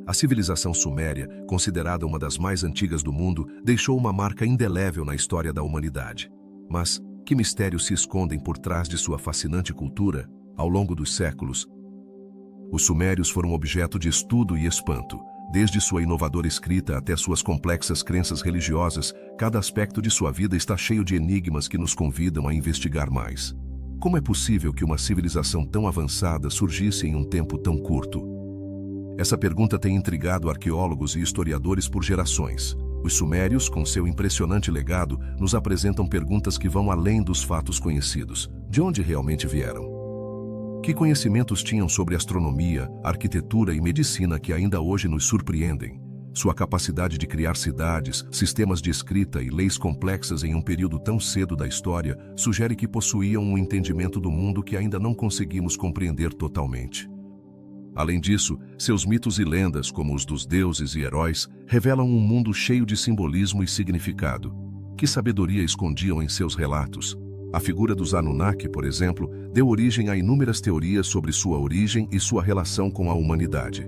A civilização suméria, considerada uma das mais antigas do mundo, deixou uma marca indelével na história da humanidade. Mas, que mistérios se escondem por trás de sua fascinante cultura, ao longo dos séculos? Os sumérios foram objeto de estudo e espanto. Desde sua inovadora escrita até suas complexas crenças religiosas, cada aspecto de sua vida está cheio de enigmas que nos convidam a investigar mais. Como é possível que uma civilização tão avançada surgisse em um tempo tão curto? Essa pergunta tem intrigado arqueólogos e historiadores por gerações. Os sumérios, com seu impressionante legado, nos apresentam perguntas que vão além dos fatos conhecidos. De onde realmente vieram? Que conhecimentos tinham sobre astronomia, arquitetura e medicina que ainda hoje nos surpreendem? Sua capacidade de criar cidades, sistemas de escrita e leis complexas em um período tão cedo da história sugere que possuíam um entendimento do mundo que ainda não conseguimos compreender totalmente. Além disso, seus mitos e lendas, como os dos deuses e heróis, revelam um mundo cheio de simbolismo e significado. Que sabedoria escondiam em seus relatos? A figura dos Anunnaki, por exemplo, deu origem a inúmeras teorias sobre sua origem e sua relação com a humanidade.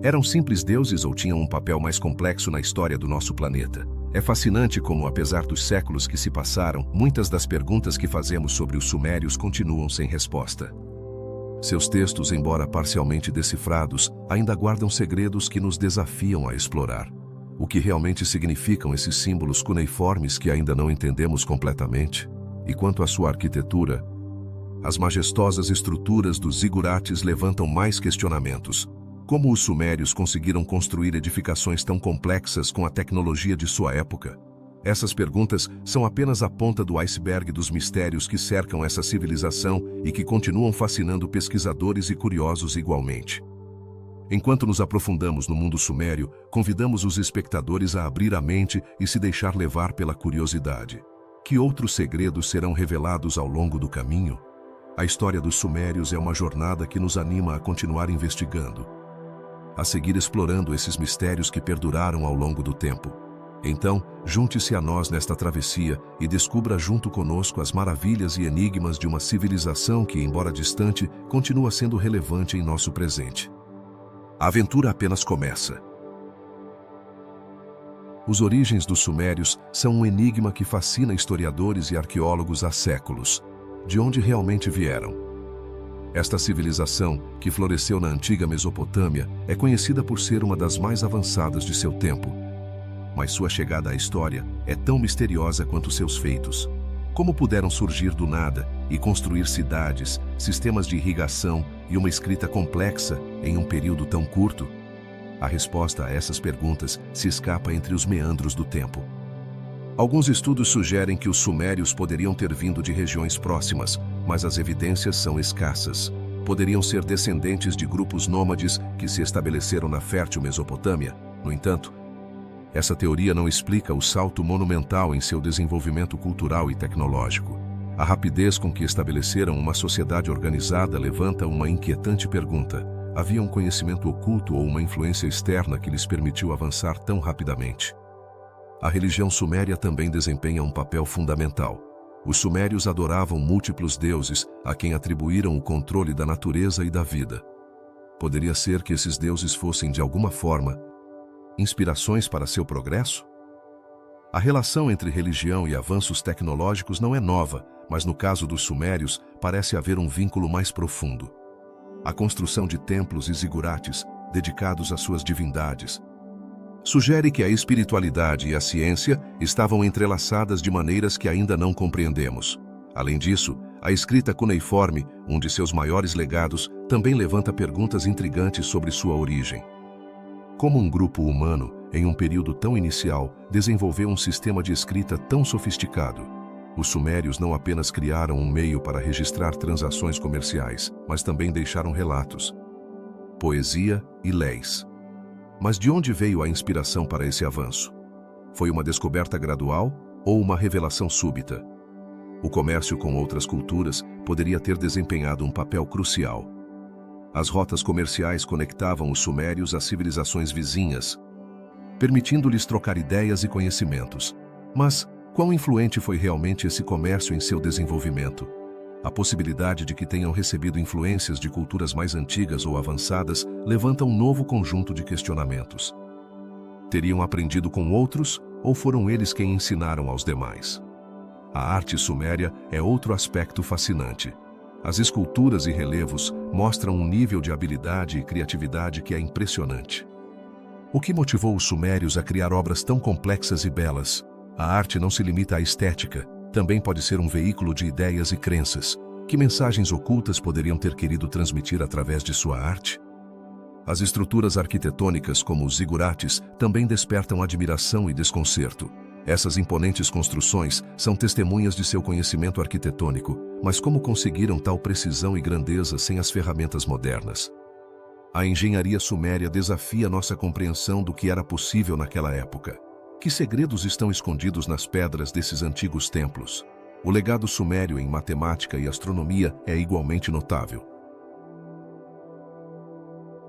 Eram simples deuses ou tinham um papel mais complexo na história do nosso planeta? É fascinante como, apesar dos séculos que se passaram, muitas das perguntas que fazemos sobre os sumérios continuam sem resposta. Seus textos, embora parcialmente decifrados, ainda guardam segredos que nos desafiam a explorar. O que realmente significam esses símbolos cuneiformes que ainda não entendemos completamente? E quanto à sua arquitetura, as majestosas estruturas dos zigurates levantam mais questionamentos. Como os sumérios conseguiram construir edificações tão complexas com a tecnologia de sua época? Essas perguntas são apenas a ponta do iceberg dos mistérios que cercam essa civilização e que continuam fascinando pesquisadores e curiosos igualmente. Enquanto nos aprofundamos no mundo sumério, convidamos os espectadores a abrir a mente e se deixar levar pela curiosidade. Que outros segredos serão revelados ao longo do caminho? A história dos sumérios é uma jornada que nos anima a continuar investigando, a seguir explorando esses mistérios que perduraram ao longo do tempo. Então, junte-se a nós nesta travessia e descubra junto conosco as maravilhas e enigmas de uma civilização que, embora distante, continua sendo relevante em nosso presente. A aventura apenas começa. Os origens dos sumérios são um enigma que fascina historiadores e arqueólogos há séculos. De onde realmente vieram? Esta civilização, que floresceu na antiga Mesopotâmia, é conhecida por ser uma das mais avançadas de seu tempo. Mas sua chegada à história é tão misteriosa quanto seus feitos. Como puderam surgir do nada e construir cidades, sistemas de irrigação e uma escrita complexa em um período tão curto? A resposta a essas perguntas se escapa entre os meandros do tempo. Alguns estudos sugerem que os sumérios poderiam ter vindo de regiões próximas, mas as evidências são escassas. Poderiam ser descendentes de grupos nômades que se estabeleceram na fértil Mesopotâmia. No entanto, essa teoria não explica o salto monumental em seu desenvolvimento cultural e tecnológico. A rapidez com que estabeleceram uma sociedade organizada levanta uma inquietante pergunta. Havia um conhecimento oculto ou uma influência externa que lhes permitiu avançar tão rapidamente? A religião suméria também desempenha um papel fundamental. Os sumérios adoravam múltiplos deuses, a quem atribuíram o controle da natureza e da vida. Poderia ser que esses deuses fossem, de alguma forma, inspirações para seu progresso? A relação entre religião e avanços tecnológicos não é nova, mas no caso dos sumérios, parece haver um vínculo mais profundo. A construção de templos e zigurates, dedicados às suas divindades, sugere que a espiritualidade e a ciência estavam entrelaçadas de maneiras que ainda não compreendemos. Além disso, a escrita cuneiforme, um de seus maiores legados, também levanta perguntas intrigantes sobre sua origem. Como um grupo humano, em um período tão inicial, desenvolveu um sistema de escrita tão sofisticado? Os sumérios não apenas criaram um meio para registrar transações comerciais, mas também deixaram relatos, poesia e leis. Mas de onde veio a inspiração para esse avanço? Foi uma descoberta gradual ou uma revelação súbita? O comércio com outras culturas poderia ter desempenhado um papel crucial. As rotas comerciais conectavam os sumérios às civilizações vizinhas, permitindo-lhes trocar ideias e conhecimentos. Mas quão influente foi realmente esse comércio em seu desenvolvimento? A possibilidade de que tenham recebido influências de culturas mais antigas ou avançadas levanta um novo conjunto de questionamentos. Teriam aprendido com outros ou foram eles quem ensinaram aos demais? A arte suméria é outro aspecto fascinante. As esculturas e relevos mostram um nível de habilidade e criatividade que é impressionante. O que motivou os sumérios a criar obras tão complexas e belas? A arte não se limita à estética, também pode ser um veículo de ideias e crenças. Que mensagens ocultas poderiam ter querido transmitir através de sua arte? As estruturas arquitetônicas, como os zigurates, também despertam admiração e desconcerto. Essas imponentes construções são testemunhas de seu conhecimento arquitetônico, mas como conseguiram tal precisão e grandeza sem as ferramentas modernas? A engenharia suméria desafia nossa compreensão do que era possível naquela época. Que segredos estão escondidos nas pedras desses antigos templos? O legado sumério em matemática e astronomia é igualmente notável.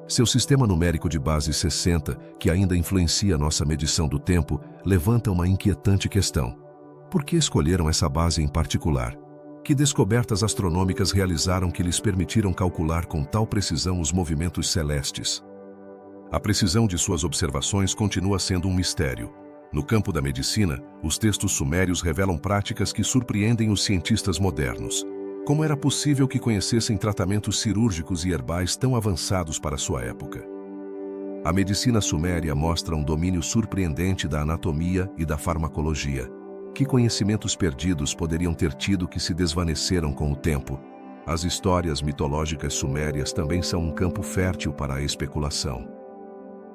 Seu sistema numérico de base 60, que ainda influencia nossa medição do tempo, levanta uma inquietante questão. Por que escolheram essa base em particular? Que descobertas astronômicas realizaram que lhes permitiram calcular com tal precisão os movimentos celestes? A precisão de suas observações continua sendo um mistério. No campo da medicina, os textos sumérios revelam práticas que surpreendem os cientistas modernos. Como era possível que conhecessem tratamentos cirúrgicos e herbais tão avançados para sua época? A medicina suméria mostra um domínio surpreendente da anatomia e da farmacologia. Que conhecimentos perdidos poderiam ter tido que se desvaneceram com o tempo? As histórias mitológicas sumérias também são um campo fértil para a especulação.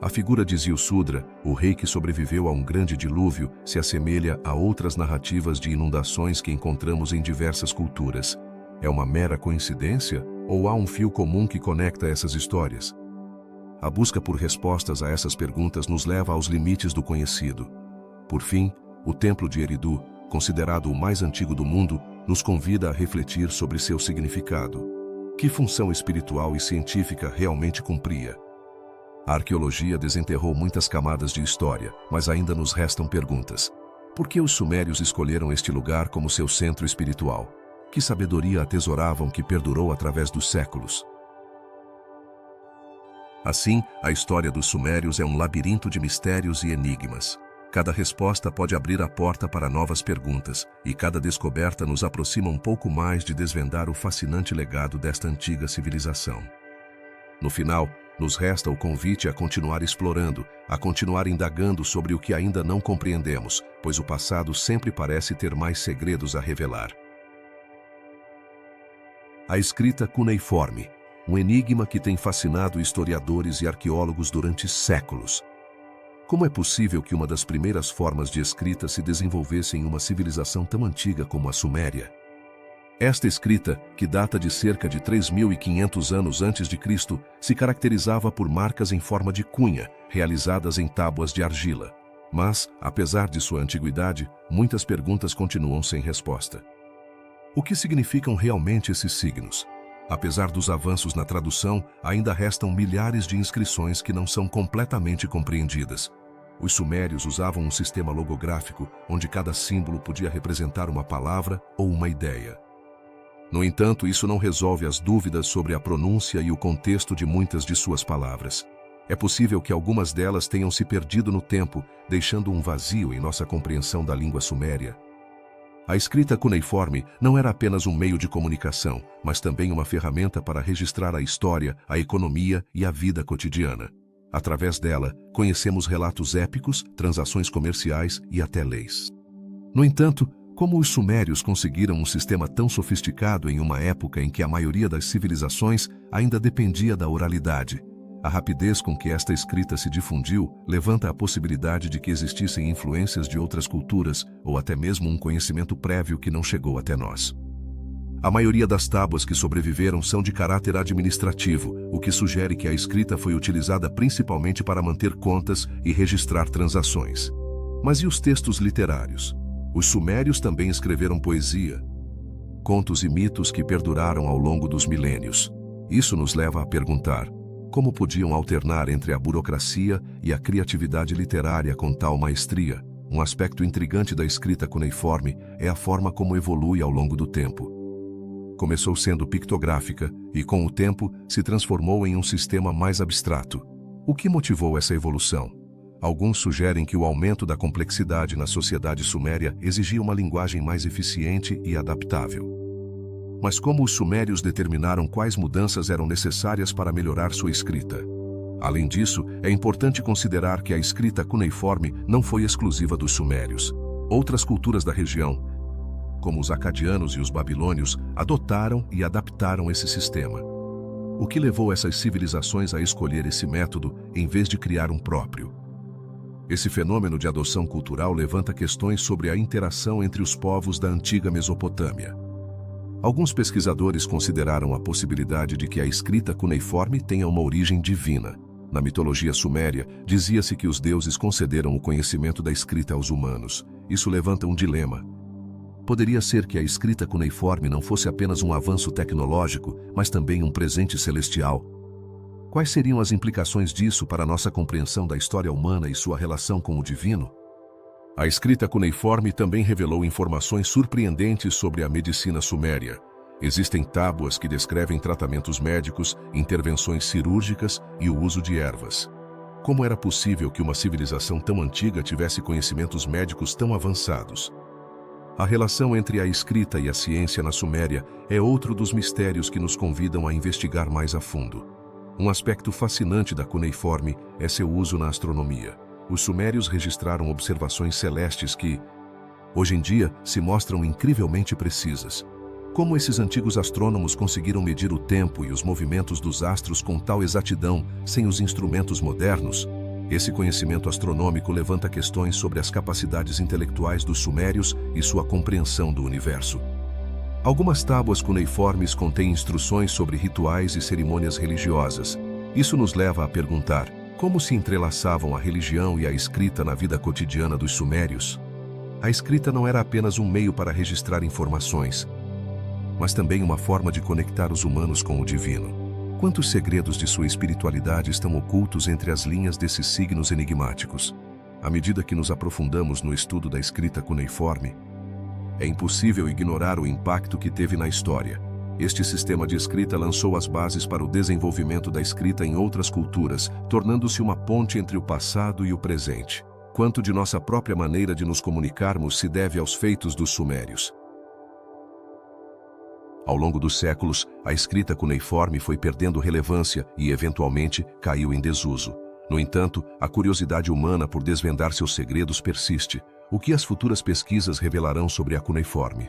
A figura de Ziusudra, o rei que sobreviveu a um grande dilúvio, se assemelha a outras narrativas de inundações que encontramos em diversas culturas. É uma mera coincidência ou há um fio comum que conecta essas histórias? A busca por respostas a essas perguntas nos leva aos limites do conhecido. Por fim, o Templo de Eridu, considerado o mais antigo do mundo, nos convida a refletir sobre seu significado. Que função espiritual e científica realmente cumpria? A arqueologia desenterrou muitas camadas de história, mas ainda nos restam perguntas. Por que os sumérios escolheram este lugar como seu centro espiritual? Que sabedoria atesoravam que perdurou através dos séculos? Assim, a história dos sumérios é um labirinto de mistérios e enigmas. Cada resposta pode abrir a porta para novas perguntas, e cada descoberta nos aproxima um pouco mais de desvendar o fascinante legado desta antiga civilização. No final, nos resta o convite a continuar explorando, a continuar indagando sobre o que ainda não compreendemos, pois o passado sempre parece ter mais segredos a revelar. A escrita cuneiforme, um enigma que tem fascinado historiadores e arqueólogos durante séculos. Como é possível que uma das primeiras formas de escrita se desenvolvesse em uma civilização tão antiga como a Suméria? Esta escrita, que data de cerca de 3.500 anos antes de Cristo, se caracterizava por marcas em forma de cunha, realizadas em tábuas de argila. Mas, apesar de sua antiguidade, muitas perguntas continuam sem resposta. O que significam realmente esses signos? Apesar dos avanços na tradução, ainda restam milhares de inscrições que não são completamente compreendidas. Os sumérios usavam um sistema logográfico, onde cada símbolo podia representar uma palavra ou uma ideia. No entanto, isso não resolve as dúvidas sobre a pronúncia e o contexto de muitas de suas palavras. É possível que algumas delas tenham se perdido no tempo, deixando um vazio em nossa compreensão da língua suméria. A escrita cuneiforme não era apenas um meio de comunicação, mas também uma ferramenta para registrar a história, a economia e a vida cotidiana. Através dela, conhecemos relatos épicos, transações comerciais e até leis. No entanto, como os sumérios conseguiram um sistema tão sofisticado em uma época em que a maioria das civilizações ainda dependia da oralidade? A rapidez com que esta escrita se difundiu levanta a possibilidade de que existissem influências de outras culturas ou até mesmo um conhecimento prévio que não chegou até nós. A maioria das tábuas que sobreviveram são de caráter administrativo, o que sugere que a escrita foi utilizada principalmente para manter contas e registrar transações. Mas e os textos literários? Os sumérios também escreveram poesia, contos e mitos que perduraram ao longo dos milênios. Isso nos leva a perguntar: como podiam alternar entre a burocracia e a criatividade literária com tal maestria? Um aspecto intrigante da escrita cuneiforme é a forma como evolui ao longo do tempo. Começou sendo pictográfica e, com o tempo, se transformou em um sistema mais abstrato. O que motivou essa evolução? Alguns sugerem que o aumento da complexidade na sociedade suméria exigia uma linguagem mais eficiente e adaptável. Mas como os sumérios determinaram quais mudanças eram necessárias para melhorar sua escrita? Além disso, é importante considerar que a escrita cuneiforme não foi exclusiva dos sumérios. Outras culturas da região, como os acadianos e os babilônios, adotaram e adaptaram esse sistema. O que levou essas civilizações a escolher esse método em vez de criar um próprio? Esse fenômeno de adoção cultural levanta questões sobre a interação entre os povos da antiga Mesopotâmia. Alguns pesquisadores consideraram a possibilidade de que a escrita cuneiforme tenha uma origem divina. Na mitologia suméria, dizia-se que os deuses concederam o conhecimento da escrita aos humanos. Isso levanta um dilema. Poderia ser que a escrita cuneiforme não fosse apenas um avanço tecnológico, mas também um presente celestial. Quais seriam as implicações disso para a nossa compreensão da história humana e sua relação com o divino? A escrita cuneiforme também revelou informações surpreendentes sobre a medicina suméria. Existem tábuas que descrevem tratamentos médicos, intervenções cirúrgicas e o uso de ervas. Como era possível que uma civilização tão antiga tivesse conhecimentos médicos tão avançados? A relação entre a escrita e a ciência na Suméria é outro dos mistérios que nos convidam a investigar mais a fundo. Um aspecto fascinante da cuneiforme é seu uso na astronomia. Os sumérios registraram observações celestes que, hoje em dia, se mostram incrivelmente precisas. Como esses antigos astrônomos conseguiram medir o tempo e os movimentos dos astros com tal exatidão sem os instrumentos modernos? Esse conhecimento astronômico levanta questões sobre as capacidades intelectuais dos sumérios e sua compreensão do universo. Algumas tábuas cuneiformes contêm instruções sobre rituais e cerimônias religiosas. Isso nos leva a perguntar: como se entrelaçavam a religião e a escrita na vida cotidiana dos sumérios? A escrita não era apenas um meio para registrar informações, mas também uma forma de conectar os humanos com o divino. Quantos segredos de sua espiritualidade estão ocultos entre as linhas desses signos enigmáticos? À medida que nos aprofundamos no estudo da escrita cuneiforme, é impossível ignorar o impacto que teve na história. Este sistema de escrita lançou as bases para o desenvolvimento da escrita em outras culturas, tornando-se uma ponte entre o passado e o presente. Quanto de nossa própria maneira de nos comunicarmos se deve aos feitos dos sumérios? Ao longo dos séculos, a escrita cuneiforme foi perdendo relevância e, eventualmente, caiu em desuso. No entanto, a curiosidade humana por desvendar seus segredos persiste. O que as futuras pesquisas revelarão sobre a cuneiforme?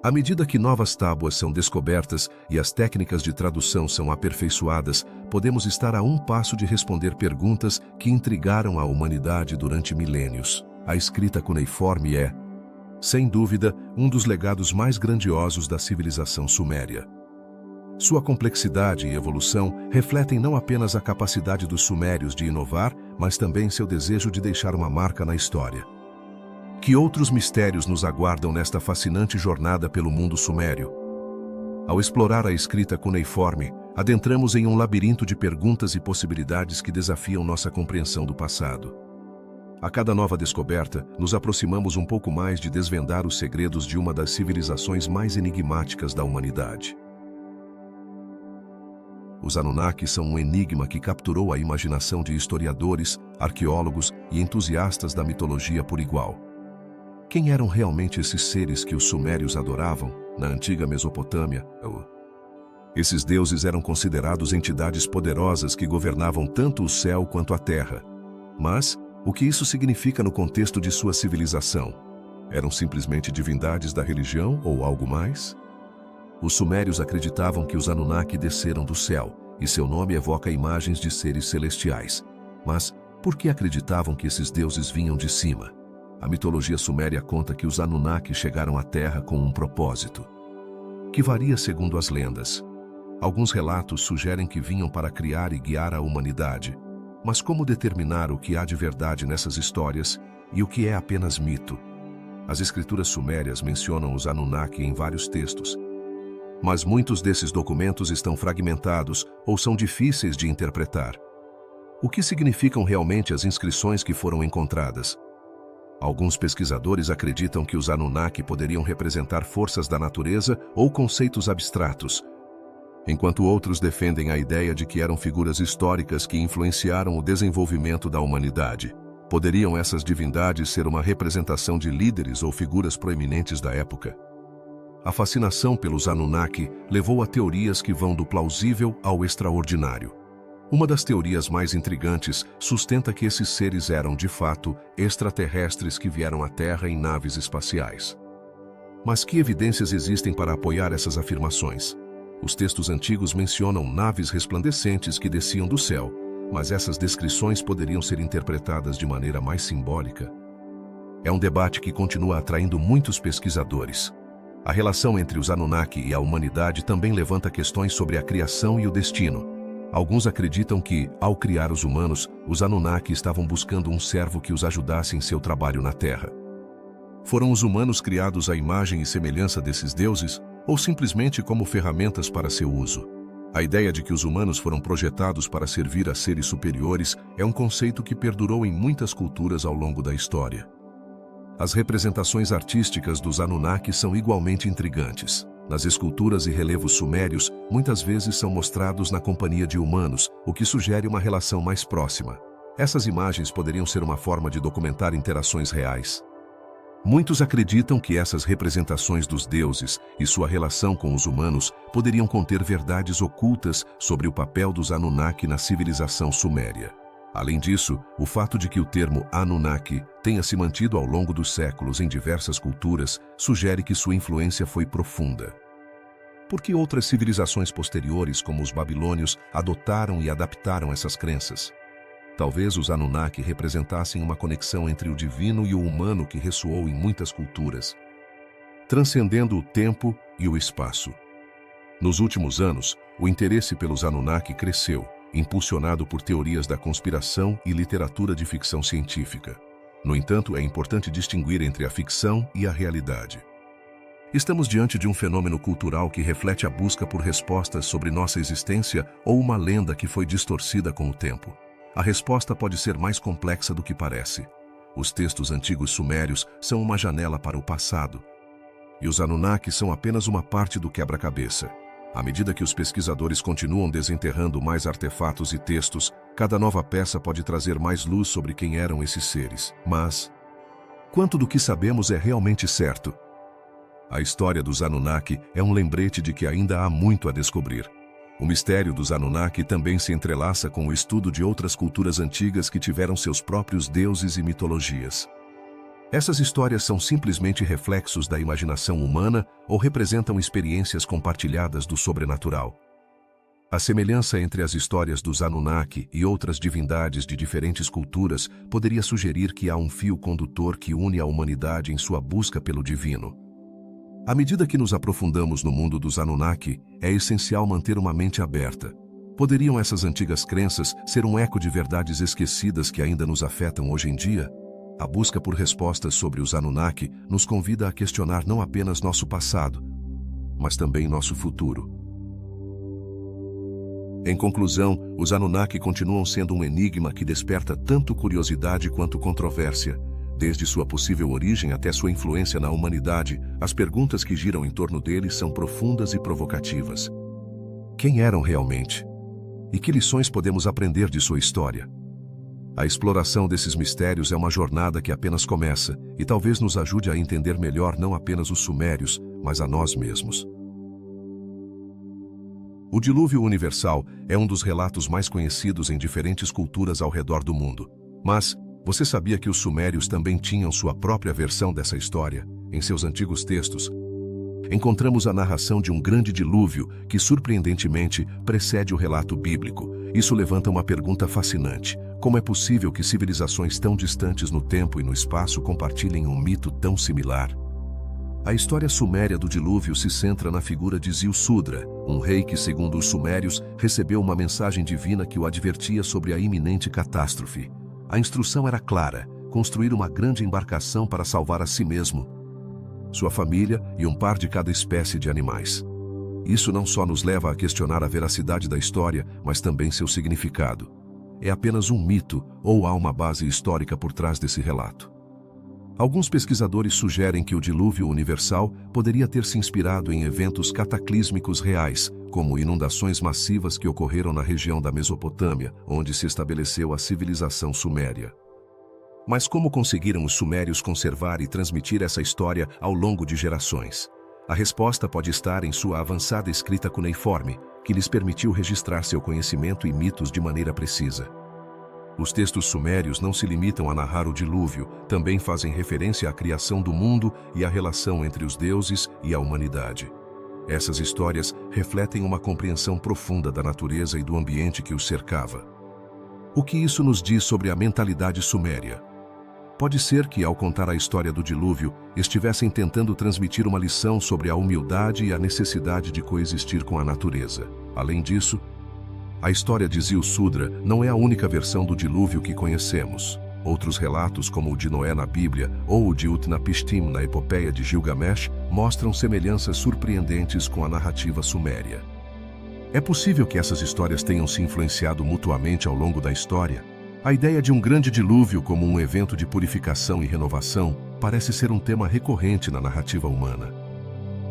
À medida que novas tábuas são descobertas e as técnicas de tradução são aperfeiçoadas, podemos estar a um passo de responder perguntas que intrigaram a humanidade durante milênios. A escrita cuneiforme é, sem dúvida, um dos legados mais grandiosos da civilização suméria. Sua complexidade e evolução refletem não apenas a capacidade dos sumérios de inovar, mas também seu desejo de deixar uma marca na história. Que outros mistérios nos aguardam nesta fascinante jornada pelo mundo sumério? Ao explorar a escrita cuneiforme, adentramos em um labirinto de perguntas e possibilidades que desafiam nossa compreensão do passado. A cada nova descoberta, nos aproximamos um pouco mais de desvendar os segredos de uma das civilizações mais enigmáticas da humanidade. Os Anunnaki são um enigma que capturou a imaginação de historiadores, arqueólogos e entusiastas da mitologia por igual. Quem eram realmente esses seres que os sumérios adoravam na antiga Mesopotâmia? Esses deuses eram considerados entidades poderosas que governavam tanto o céu quanto a terra. Mas o que isso significa no contexto de sua civilização? Eram simplesmente divindades da religião ou algo mais? Os sumérios acreditavam que os Anunnaki desceram do céu, e seu nome evoca imagens de seres celestiais. Mas por que acreditavam que esses deuses vinham de cima? A mitologia suméria conta que os Anunnaki chegaram à Terra com um propósito, que varia segundo as lendas. Alguns relatos sugerem que vinham para criar e guiar a humanidade. Mas como determinar o que há de verdade nessas histórias e o que é apenas mito? As escrituras sumérias mencionam os Anunnaki em vários textos, mas muitos desses documentos estão fragmentados ou são difíceis de interpretar. O que significam realmente as inscrições que foram encontradas? Alguns pesquisadores acreditam que os Anunnaki poderiam representar forças da natureza ou conceitos abstratos, enquanto outros defendem a ideia de que eram figuras históricas que influenciaram o desenvolvimento da humanidade. Poderiam essas divindades ser uma representação de líderes ou figuras proeminentes da época? A fascinação pelos Anunnaki levou a teorias que vão do plausível ao extraordinário. Uma das teorias mais intrigantes sustenta que esses seres eram, de fato, extraterrestres que vieram à Terra em naves espaciais. Mas que evidências existem para apoiar essas afirmações? Os textos antigos mencionam naves resplandecentes que desciam do céu, mas essas descrições poderiam ser interpretadas de maneira mais simbólica. É um debate que continua atraindo muitos pesquisadores. A relação entre os Anunnaki e a humanidade também levanta questões sobre a criação e o destino. Alguns acreditam que, ao criar os humanos, os Anunnaki estavam buscando um servo que os ajudasse em seu trabalho na Terra. Foram os humanos criados à imagem e semelhança desses deuses, ou simplesmente como ferramentas para seu uso? A ideia de que os humanos foram projetados para servir a seres superiores é um conceito que perdurou em muitas culturas ao longo da história. As representações artísticas dos Anunnaki são igualmente intrigantes. Nas esculturas e relevos sumérios, muitas vezes são mostrados na companhia de humanos, o que sugere uma relação mais próxima. Essas imagens poderiam ser uma forma de documentar interações reais. Muitos acreditam que essas representações dos deuses e sua relação com os humanos poderiam conter verdades ocultas sobre o papel dos Anunnaki na civilização suméria. Além disso, o fato de que o termo Anunnaki tenha se mantido ao longo dos séculos em diversas culturas sugere que sua influência foi profunda. Por que outras civilizações posteriores, como os babilônios, adotaram e adaptaram essas crenças? Talvez os Anunnaki representassem uma conexão entre o divino e o humano que ressoou em muitas culturas, transcendendo o tempo e o espaço. Nos últimos anos, o interesse pelos Anunnaki cresceu, impulsionado por teorias da conspiração e literatura de ficção científica. No entanto, é importante distinguir entre a ficção e a realidade. Estamos diante de um fenômeno cultural que reflete a busca por respostas sobre nossa existência ou uma lenda que foi distorcida com o tempo. A resposta pode ser mais complexa do que parece. Os textos antigos sumérios são uma janela para o passado, e os Anunnaki são apenas uma parte do quebra-cabeça. À medida que os pesquisadores continuam desenterrando mais artefatos e textos, cada nova peça pode trazer mais luz sobre quem eram esses seres. Mas, quanto do que sabemos é realmente certo? A história dos Anunnaki é um lembrete de que ainda há muito a descobrir. O mistério dos Anunnaki também se entrelaça com o estudo de outras culturas antigas que tiveram seus próprios deuses e mitologias. Essas histórias são simplesmente reflexos da imaginação humana ou representam experiências compartilhadas do sobrenatural. A semelhança entre as histórias dos Anunnaki e outras divindades de diferentes culturas poderia sugerir que há um fio condutor que une a humanidade em sua busca pelo divino. À medida que nos aprofundamos no mundo dos Anunnaki, é essencial manter uma mente aberta. Poderiam essas antigas crenças ser um eco de verdades esquecidas que ainda nos afetam hoje em dia? A busca por respostas sobre os Anunnaki nos convida a questionar não apenas nosso passado, mas também nosso futuro. Em conclusão, os Anunnaki continuam sendo um enigma que desperta tanto curiosidade quanto controvérsia. Desde sua possível origem até sua influência na humanidade, as perguntas que giram em torno deles são profundas e provocativas. Quem eram realmente? E que lições podemos aprender de sua história? A exploração desses mistérios é uma jornada que apenas começa e talvez nos ajude a entender melhor não apenas os sumérios, mas a nós mesmos. O dilúvio universal é um dos relatos mais conhecidos em diferentes culturas ao redor do mundo. Mas, você sabia que os sumérios também tinham sua própria versão dessa história? Em seus antigos textos, encontramos a narração de um grande dilúvio que, surpreendentemente, precede o relato bíblico. Isso levanta uma pergunta fascinante. Como é possível que civilizações tão distantes no tempo e no espaço compartilhem um mito tão similar? A história suméria do dilúvio se centra na figura de Ziusudra, um rei que, segundo os sumérios, recebeu uma mensagem divina que o advertia sobre a iminente catástrofe. A instrução era clara: construir uma grande embarcação para salvar a si mesmo, sua família e um par de cada espécie de animais. Isso não só nos leva a questionar a veracidade da história, mas também seu significado. É apenas um mito ou há uma base histórica por trás desse relato? Alguns pesquisadores sugerem que o dilúvio universal poderia ter se inspirado em eventos cataclísmicos reais, como inundações massivas que ocorreram na região da Mesopotâmia, onde se estabeleceu a civilização suméria. Mas como conseguiram os sumérios conservar e transmitir essa história ao longo de gerações? A resposta pode estar em sua avançada escrita cuneiforme, que lhes permitiu registrar seu conhecimento e mitos de maneira precisa. Os textos sumérios não se limitam a narrar o dilúvio, também fazem referência à criação do mundo e à relação entre os deuses e a humanidade. Essas histórias refletem uma compreensão profunda da natureza e do ambiente que os cercava. O que isso nos diz sobre a mentalidade suméria? Pode ser que, ao contar a história do dilúvio, estivessem tentando transmitir uma lição sobre a humildade e a necessidade de coexistir com a natureza. Além disso, a história de Ziusudra não é a única versão do dilúvio que conhecemos. Outros relatos, como o de Noé na Bíblia ou o de Utnapishtim na epopeia de Gilgamesh, mostram semelhanças surpreendentes com a narrativa suméria. É possível que essas histórias tenham se influenciado mutuamente ao longo da história? A ideia de um grande dilúvio como um evento de purificação e renovação parece ser um tema recorrente na narrativa humana.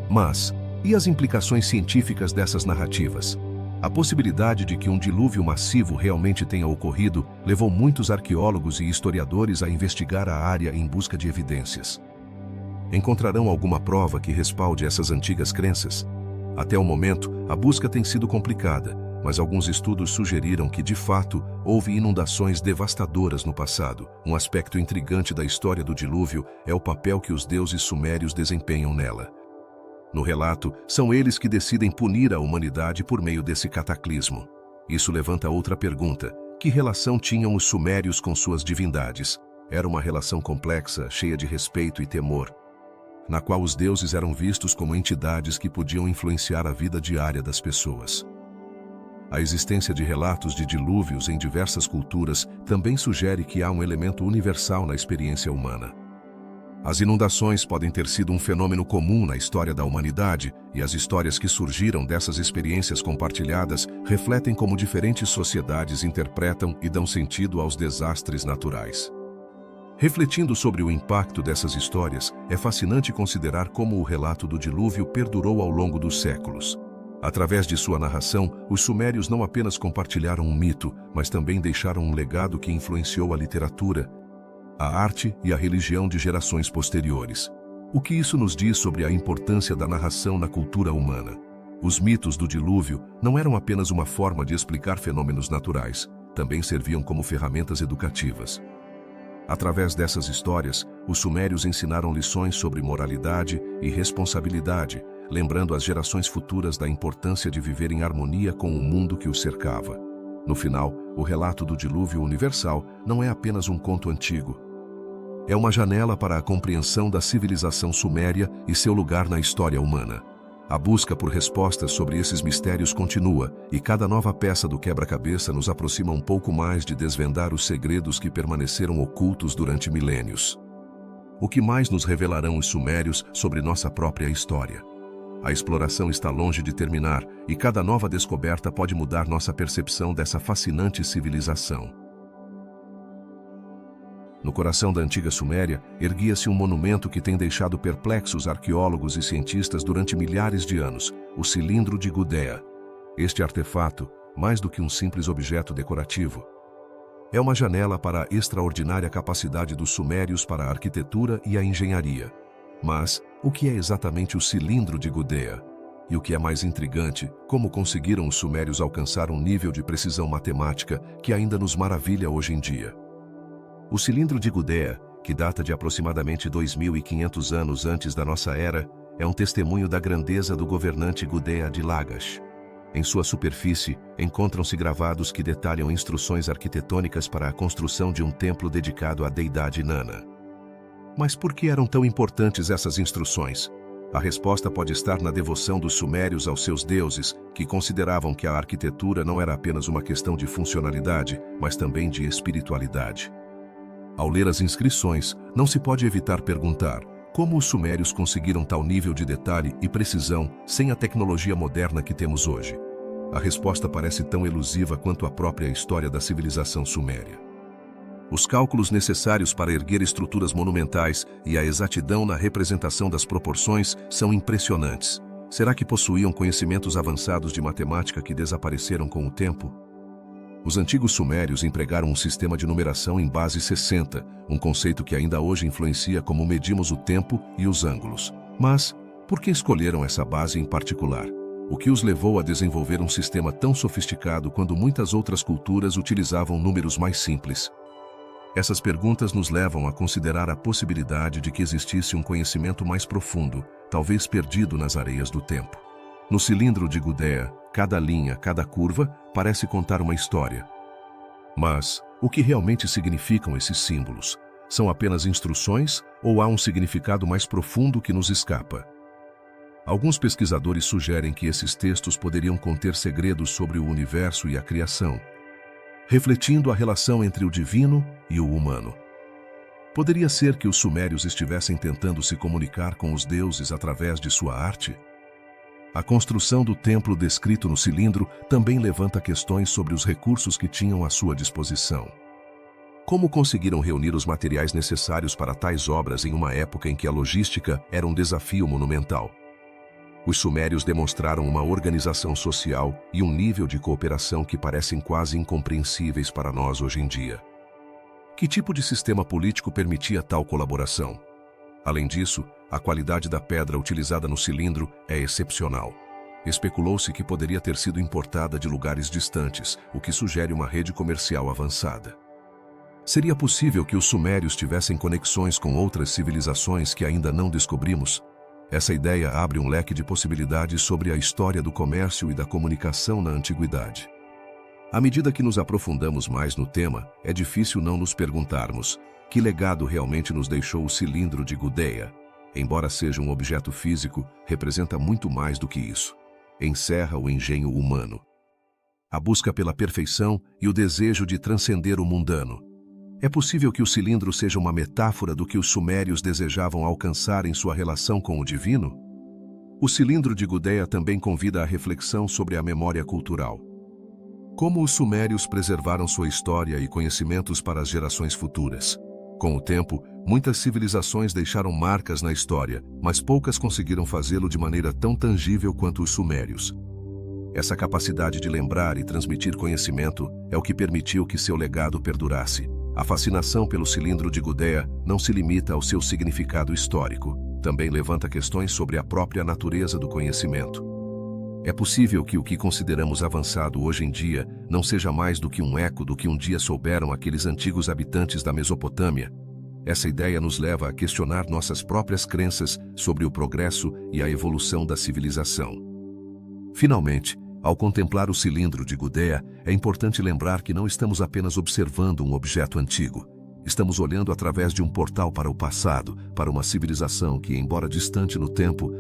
Mas, e as implicações científicas dessas narrativas? A possibilidade de que um dilúvio massivo realmente tenha ocorrido levou muitos arqueólogos e historiadores a investigar a área em busca de evidências. Encontrarão alguma prova que respalde essas antigas crenças? Até o momento, a busca tem sido complicada, mas alguns estudos sugeriram que, de fato, houve inundações devastadoras no passado. Um aspecto intrigante da história do dilúvio é o papel que os deuses sumérios desempenham nela. No relato, são eles que decidem punir a humanidade por meio desse cataclismo. Isso levanta outra pergunta: que relação tinham os sumérios com suas divindades? Era uma relação complexa, cheia de respeito e temor, na qual os deuses eram vistos como entidades que podiam influenciar a vida diária das pessoas. A existência de relatos de dilúvios em diversas culturas também sugere que há um elemento universal na experiência humana. As inundações podem ter sido um fenômeno comum na história da humanidade, e as histórias que surgiram dessas experiências compartilhadas refletem como diferentes sociedades interpretam e dão sentido aos desastres naturais. Refletindo sobre o impacto dessas histórias, é fascinante considerar como o relato do dilúvio perdurou ao longo dos séculos. Através de sua narração, os sumérios não apenas compartilharam um mito, mas também deixaram um legado que influenciou a literatura, a arte e a religião de gerações posteriores. O que isso nos diz sobre a importância da narração na cultura humana? Os mitos do dilúvio não eram apenas uma forma de explicar fenômenos naturais, também serviam como ferramentas educativas. Através dessas histórias, os sumérios ensinaram lições sobre moralidade e responsabilidade, lembrando as gerações futuras da importância de viver em harmonia com o mundo que os cercava. No final, o relato do dilúvio universal não é apenas um conto antigo. É uma janela para a compreensão da civilização suméria e seu lugar na história humana. A busca por respostas sobre esses mistérios continua, e cada nova peça do quebra-cabeça nos aproxima um pouco mais de desvendar os segredos que permaneceram ocultos durante milênios. O que mais nos revelarão os sumérios sobre nossa própria história? A exploração está longe de terminar, e cada nova descoberta pode mudar nossa percepção dessa fascinante civilização. No coração da antiga Suméria, erguia-se um monumento que tem deixado perplexos arqueólogos e cientistas durante milhares de anos: o cilindro de Gudea. Este artefato, mais do que um simples objeto decorativo, é uma janela para a extraordinária capacidade dos sumérios para a arquitetura e a engenharia. Mas, o que é exatamente o cilindro de Gudea? E o que é mais intrigante, como conseguiram os sumérios alcançar um nível de precisão matemática que ainda nos maravilha hoje em dia? O cilindro de Gudea, que data de aproximadamente 2.500 anos antes da nossa era, é um testemunho da grandeza do governante Gudea de Lagash. Em sua superfície, encontram-se gravados que detalham instruções arquitetônicas para a construção de um templo dedicado à deidade Nana. Mas por que eram tão importantes essas instruções? A resposta pode estar na devoção dos sumérios aos seus deuses, que consideravam que a arquitetura não era apenas uma questão de funcionalidade, mas também de espiritualidade. Ao ler as inscrições, não se pode evitar perguntar: como os sumérios conseguiram tal nível de detalhe e precisão sem a tecnologia moderna que temos hoje? A resposta parece tão elusiva quanto a própria história da civilização suméria. Os cálculos necessários para erguer estruturas monumentais e a exatidão na representação das proporções são impressionantes. Será que possuíam conhecimentos avançados de matemática que desapareceram com o tempo? Os antigos sumérios empregaram um sistema de numeração em base 60, um conceito que ainda hoje influencia como medimos o tempo e os ângulos. Mas, por que escolheram essa base em particular? O que os levou a desenvolver um sistema tão sofisticado quando muitas outras culturas utilizavam números mais simples? Essas perguntas nos levam a considerar a possibilidade de que existisse um conhecimento mais profundo, talvez perdido nas areias do tempo. No cilindro de Gudea, cada linha, cada curva, parece contar uma história. Mas, o que realmente significam esses símbolos? São apenas instruções ou há um significado mais profundo que nos escapa? Alguns pesquisadores sugerem que esses textos poderiam conter segredos sobre o universo e a criação, refletindo a relação entre o divino e o humano. Poderia ser que os sumérios estivessem tentando se comunicar com os deuses através de sua arte? A construção do templo descrito no cilindro também levanta questões sobre os recursos que tinham à sua disposição. Como conseguiram reunir os materiais necessários para tais obras em uma época em que a logística era um desafio monumental? Os sumérios demonstraram uma organização social e um nível de cooperação que parecem quase incompreensíveis para nós hoje em dia. Que tipo de sistema político permitia tal colaboração? Além disso, a qualidade da pedra utilizada no cilindro é excepcional. Especulou-se que poderia ter sido importada de lugares distantes, o que sugere uma rede comercial avançada. Seria possível que os sumérios tivessem conexões com outras civilizações que ainda não descobrimos? Essa ideia abre um leque de possibilidades sobre a história do comércio e da comunicação na antiguidade. À medida que nos aprofundamos mais no tema, é difícil não nos perguntarmos: que legado realmente nos deixou o cilindro de Gudea? Embora seja um objeto físico, representa muito mais do que isso. Encerra o engenho humano, a busca pela perfeição e o desejo de transcender o mundano. É possível que o cilindro seja uma metáfora do que os sumérios desejavam alcançar em sua relação com o divino? O cilindro de Gudea também convida à reflexão sobre a memória cultural. Como os sumérios preservaram sua história e conhecimentos para as gerações futuras? Com o tempo, muitas civilizações deixaram marcas na história, mas poucas conseguiram fazê-lo de maneira tão tangível quanto os sumérios. Essa capacidade de lembrar e transmitir conhecimento é o que permitiu que seu legado perdurasse. A fascinação pelo cilindro de Gudea não se limita ao seu significado histórico, também levanta questões sobre a própria natureza do conhecimento. É possível que o que consideramos avançado hoje em dia não seja mais do que um eco do que um dia souberam aqueles antigos habitantes da Mesopotâmia. Essa ideia nos leva a questionar nossas próprias crenças sobre o progresso e a evolução da civilização. Finalmente, ao contemplar o cilindro de Gudea, é importante lembrar que não estamos apenas observando um objeto antigo. Estamos olhando através de um portal para o passado, para uma civilização que, embora distante no tempo,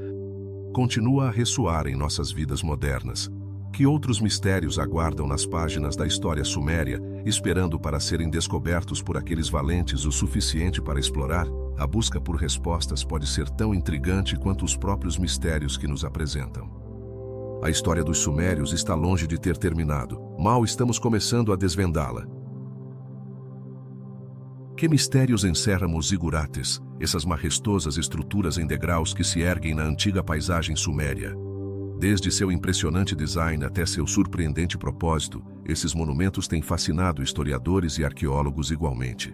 continua a ressoar em nossas vidas modernas. Que outros mistérios aguardam nas páginas da história suméria, esperando para serem descobertos por aqueles valentes o suficiente para explorar? A busca por respostas pode ser tão intrigante quanto os próprios mistérios que nos apresentam. A história dos sumérios está longe de ter terminado. Mal estamos começando a desvendá-la. Que mistérios encerram os zigurates, essas majestosas estruturas em degraus que se erguem na antiga paisagem suméria? Desde seu impressionante design até seu surpreendente propósito, esses monumentos têm fascinado historiadores e arqueólogos igualmente.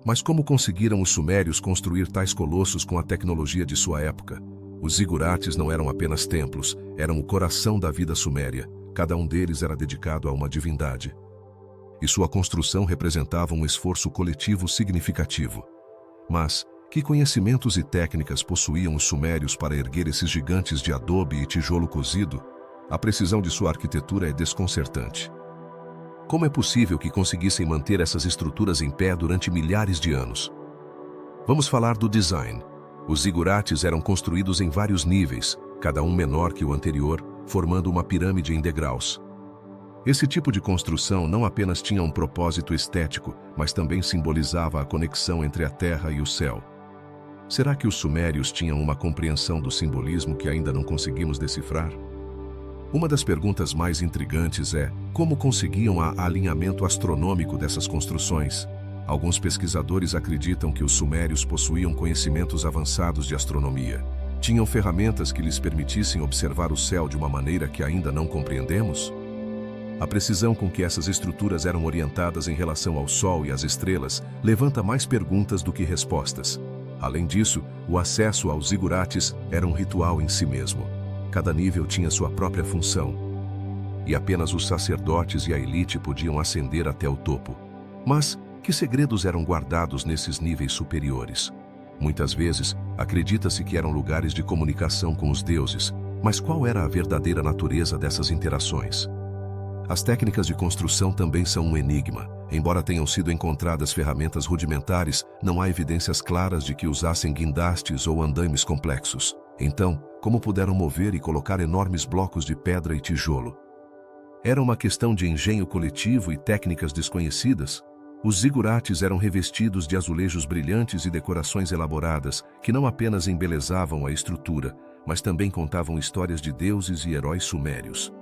Mas como conseguiram os sumérios construir tais colossos com a tecnologia de sua época? Os zigurates não eram apenas templos, eram o coração da vida suméria. Cada um deles era dedicado a uma divindade. E sua construção representava um esforço coletivo significativo. Mas, que conhecimentos e técnicas possuíam os sumérios para erguer esses gigantes de adobe e tijolo cozido? A precisão de sua arquitetura é desconcertante. Como é possível que conseguissem manter essas estruturas em pé durante milhares de anos? Vamos falar do design. Os zigurates eram construídos em vários níveis, cada um menor que o anterior, formando uma pirâmide em degraus. Esse tipo de construção não apenas tinha um propósito estético, mas também simbolizava a conexão entre a terra e o céu. Será que os sumérios tinham uma compreensão do simbolismo que ainda não conseguimos decifrar? Uma das perguntas mais intrigantes é: como conseguiam o alinhamento astronômico dessas construções? Alguns pesquisadores acreditam que os sumérios possuíam conhecimentos avançados de astronomia. Tinham ferramentas que lhes permitissem observar o céu de uma maneira que ainda não compreendemos? A precisão com que essas estruturas eram orientadas em relação ao Sol e às estrelas levanta mais perguntas do que respostas. Além disso, o acesso aos zigurates era um ritual em si mesmo. Cada nível tinha sua própria função, e apenas os sacerdotes e a elite podiam ascender até o topo. Mas que segredos eram guardados nesses níveis superiores? Muitas vezes, acredita-se que eram lugares de comunicação com os deuses, mas qual era a verdadeira natureza dessas interações? As técnicas de construção também são um enigma. Embora tenham sido encontradas ferramentas rudimentares, não há evidências claras de que usassem guindastes ou andaimes complexos. Então, como puderam mover e colocar enormes blocos de pedra e tijolo? Era uma questão de engenho coletivo e técnicas desconhecidas? Os zigurates eram revestidos de azulejos brilhantes e decorações elaboradas, que não apenas embelezavam a estrutura, mas também contavam histórias de deuses e heróis sumérios.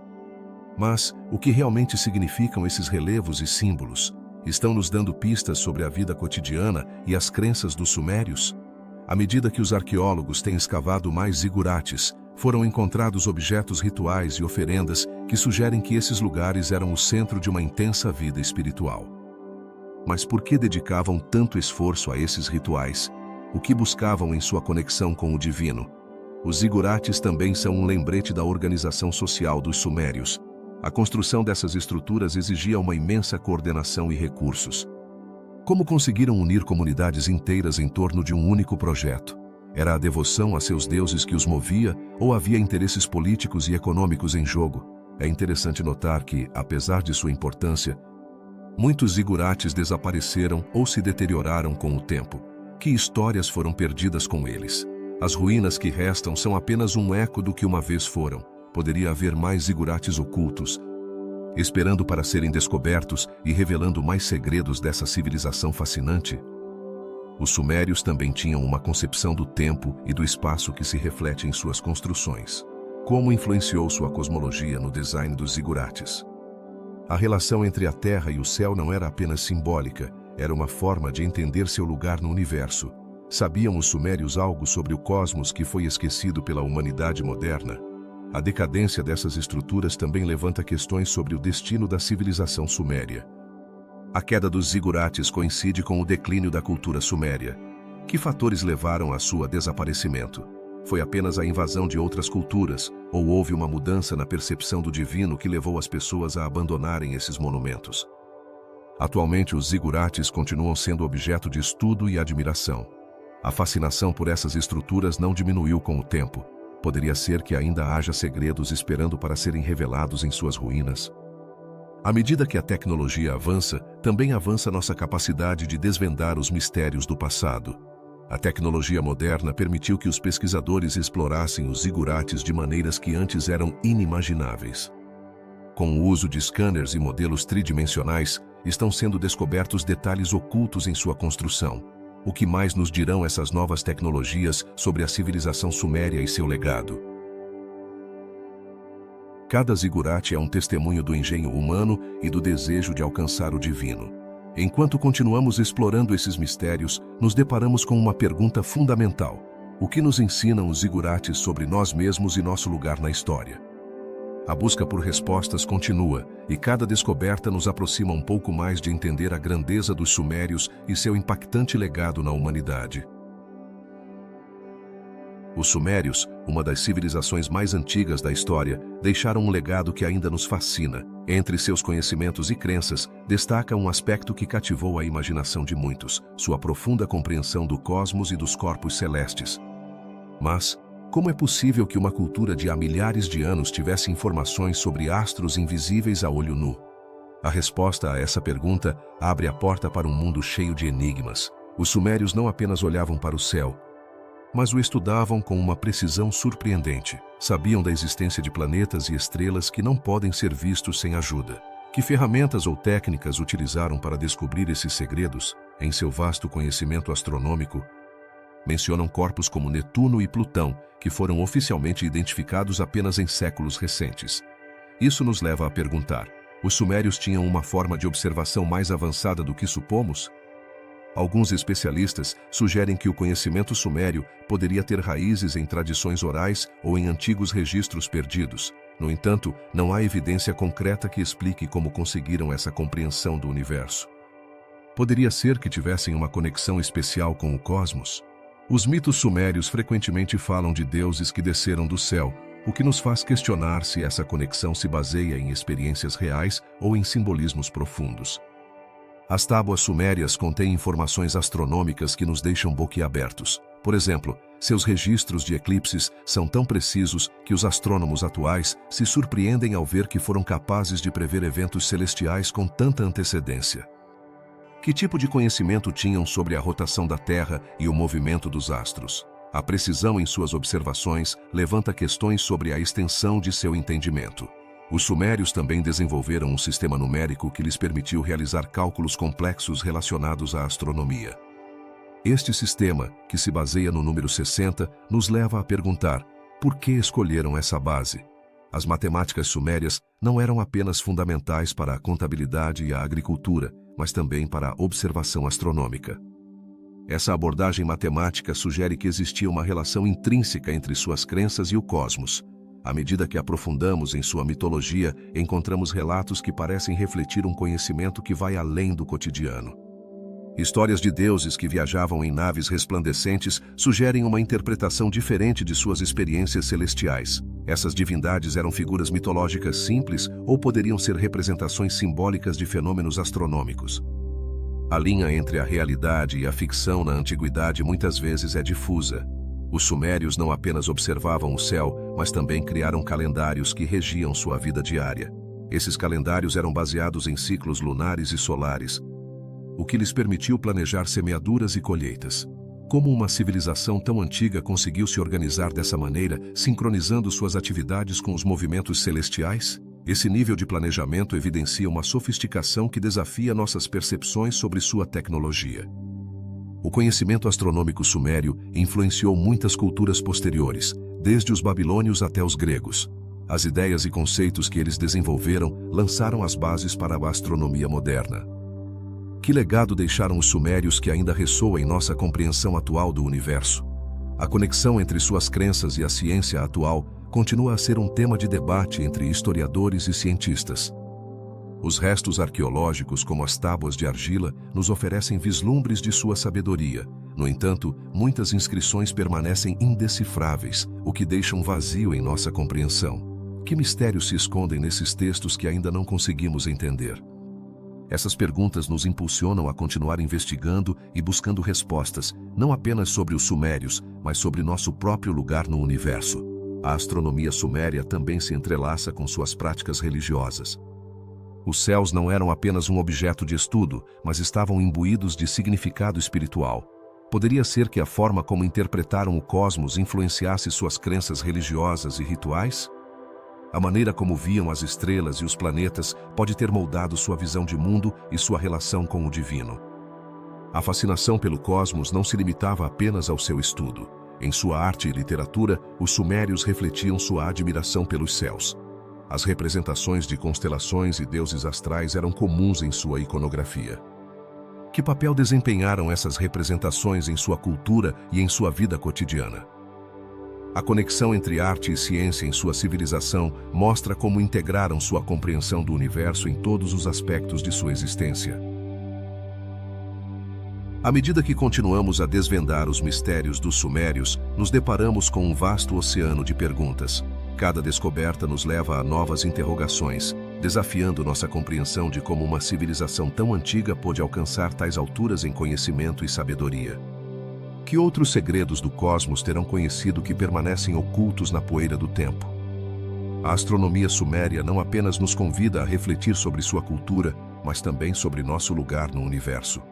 Mas, o que realmente significam esses relevos e símbolos? Estão nos dando pistas sobre a vida cotidiana e as crenças dos sumérios? À medida que os arqueólogos têm escavado mais zigurates, foram encontrados objetos rituais e oferendas que sugerem que esses lugares eram o centro de uma intensa vida espiritual. Mas por que dedicavam tanto esforço a esses rituais? O que buscavam em sua conexão com o divino? Os zigurates também são um lembrete da organização social dos sumérios. A construção dessas estruturas exigia uma imensa coordenação e recursos. Como conseguiram unir comunidades inteiras em torno de um único projeto? Era a devoção a seus deuses que os movia, ou havia interesses políticos e econômicos em jogo? É interessante notar que, apesar de sua importância, muitos zigurates desapareceram ou se deterioraram com o tempo. Que histórias foram perdidas com eles? As ruínas que restam são apenas um eco do que uma vez foram. Poderia haver mais zigurates ocultos, esperando para serem descobertos e revelando mais segredos dessa civilização fascinante? Os sumérios também tinham uma concepção do tempo e do espaço que se reflete em suas construções. Como influenciou sua cosmologia no design dos zigurates? A relação entre a Terra e o céu não era apenas simbólica, era uma forma de entender seu lugar no universo. Sabiam os sumérios algo sobre o cosmos que foi esquecido pela humanidade moderna? A decadência dessas estruturas também levanta questões sobre o destino da civilização suméria. A queda dos zigurates coincide com o declínio da cultura suméria. Que fatores levaram a seu desaparecimento? Foi apenas a invasão de outras culturas, ou houve uma mudança na percepção do divino que levou as pessoas a abandonarem esses monumentos? Atualmente, os zigurates continuam sendo objeto de estudo e admiração. A fascinação por essas estruturas não diminuiu com o tempo. Poderia ser que ainda haja segredos esperando para serem revelados em suas ruínas. À medida que a tecnologia avança, também avança nossa capacidade de desvendar os mistérios do passado. A tecnologia moderna permitiu que os pesquisadores explorassem os zigurates de maneiras que antes eram inimagináveis. Com o uso de scanners e modelos tridimensionais, estão sendo descobertos detalhes ocultos em sua construção. O que mais nos dirão essas novas tecnologias sobre a civilização suméria e seu legado? Cada zigurate é um testemunho do engenho humano e do desejo de alcançar o divino. Enquanto continuamos explorando esses mistérios, nos deparamos com uma pergunta fundamental. O que nos ensinam os zigurates sobre nós mesmos e nosso lugar na história? A busca por respostas continua, e cada descoberta nos aproxima um pouco mais de entender a grandeza dos sumérios e seu impactante legado na humanidade. Os sumérios, uma das civilizações mais antigas da história, deixaram um legado que ainda nos fascina. Entre seus conhecimentos e crenças, destaca um aspecto que cativou a imaginação de muitos: sua profunda compreensão do cosmos e dos corpos celestes. Mas, como é possível que uma cultura de há milhares de anos tivesse informações sobre astros invisíveis a olho nu? A resposta a essa pergunta abre a porta para um mundo cheio de enigmas. Os sumérios não apenas olhavam para o céu, mas o estudavam com uma precisão surpreendente. Sabiam da existência de planetas e estrelas que não podem ser vistos sem ajuda. Que ferramentas ou técnicas utilizaram para descobrir esses segredos? Em seu vasto conhecimento astronômico, mencionam corpos como Netuno e Plutão, que foram oficialmente identificados apenas em séculos recentes. Isso nos leva a perguntar: os sumérios tinham uma forma de observação mais avançada do que supomos? Alguns especialistas sugerem que o conhecimento sumério poderia ter raízes em tradições orais ou em antigos registros perdidos. No entanto, não há evidência concreta que explique como conseguiram essa compreensão do universo. Poderia ser que tivessem uma conexão especial com o cosmos? Os mitos sumérios frequentemente falam de deuses que desceram do céu, o que nos faz questionar se essa conexão se baseia em experiências reais ou em simbolismos profundos. As tábuas sumérias contêm informações astronômicas que nos deixam boquiabertos. Por exemplo, seus registros de eclipses são tão precisos que os astrônomos atuais se surpreendem ao ver que foram capazes de prever eventos celestiais com tanta antecedência. Que tipo de conhecimento tinham sobre a rotação da Terra e o movimento dos astros? A precisão em suas observações levanta questões sobre a extensão de seu entendimento. Os sumérios também desenvolveram um sistema numérico que lhes permitiu realizar cálculos complexos relacionados à astronomia. Este sistema, que se baseia no número 60, nos leva a perguntar: por que escolheram essa base? As matemáticas sumérias não eram apenas fundamentais para a contabilidade e a agricultura, mas também para a observação astronômica. Essa abordagem matemática sugere que existia uma relação intrínseca entre suas crenças e o cosmos. À medida que aprofundamos em sua mitologia, encontramos relatos que parecem refletir um conhecimento que vai além do cotidiano. Histórias de deuses que viajavam em naves resplandecentes sugerem uma interpretação diferente de suas experiências celestiais. Essas divindades eram figuras mitológicas simples ou poderiam ser representações simbólicas de fenômenos astronômicos. A linha entre a realidade e a ficção na antiguidade muitas vezes é difusa. Os sumérios não apenas observavam o céu, mas também criaram calendários que regiam sua vida diária. Esses calendários eram baseados em ciclos lunares e solares, o que lhes permitiu planejar semeaduras e colheitas. Como uma civilização tão antiga conseguiu se organizar dessa maneira, sincronizando suas atividades com os movimentos celestiais? Esse nível de planejamento evidencia uma sofisticação que desafia nossas percepções sobre sua tecnologia. O conhecimento astronômico sumério influenciou muitas culturas posteriores, desde os babilônios até os gregos. As ideias e conceitos que eles desenvolveram lançaram as bases para a astronomia moderna. Que legado deixaram os sumérios que ainda ressoa em nossa compreensão atual do universo? A conexão entre suas crenças e a ciência atual continua a ser um tema de debate entre historiadores e cientistas. Os restos arqueológicos, como as tábuas de argila, nos oferecem vislumbres de sua sabedoria. No entanto, muitas inscrições permanecem indecifráveis, o que deixa um vazio em nossa compreensão. Que mistérios se escondem nesses textos que ainda não conseguimos entender? Essas perguntas nos impulsionam a continuar investigando e buscando respostas, não apenas sobre os sumérios, mas sobre nosso próprio lugar no universo. A astronomia suméria também se entrelaça com suas práticas religiosas. Os céus não eram apenas um objeto de estudo, mas estavam imbuídos de significado espiritual. Poderia ser que a forma como interpretaram o cosmos influenciasse suas crenças religiosas e rituais? A maneira como viam as estrelas e os planetas pode ter moldado sua visão de mundo e sua relação com o divino. A fascinação pelo cosmos não se limitava apenas ao seu estudo. Em sua arte e literatura, os sumérios refletiam sua admiração pelos céus. As representações de constelações e deuses astrais eram comuns em sua iconografia. Que papel desempenharam essas representações em sua cultura e em sua vida cotidiana? A conexão entre arte e ciência em sua civilização mostra como integraram sua compreensão do universo em todos os aspectos de sua existência. À medida que continuamos a desvendar os mistérios dos sumérios, nos deparamos com um vasto oceano de perguntas. Cada descoberta nos leva a novas interrogações, desafiando nossa compreensão de como uma civilização tão antiga pôde alcançar tais alturas em conhecimento e sabedoria. Que outros segredos do cosmos terão conhecido que permanecem ocultos na poeira do tempo? A astronomia suméria não apenas nos convida a refletir sobre sua cultura, mas também sobre nosso lugar no universo.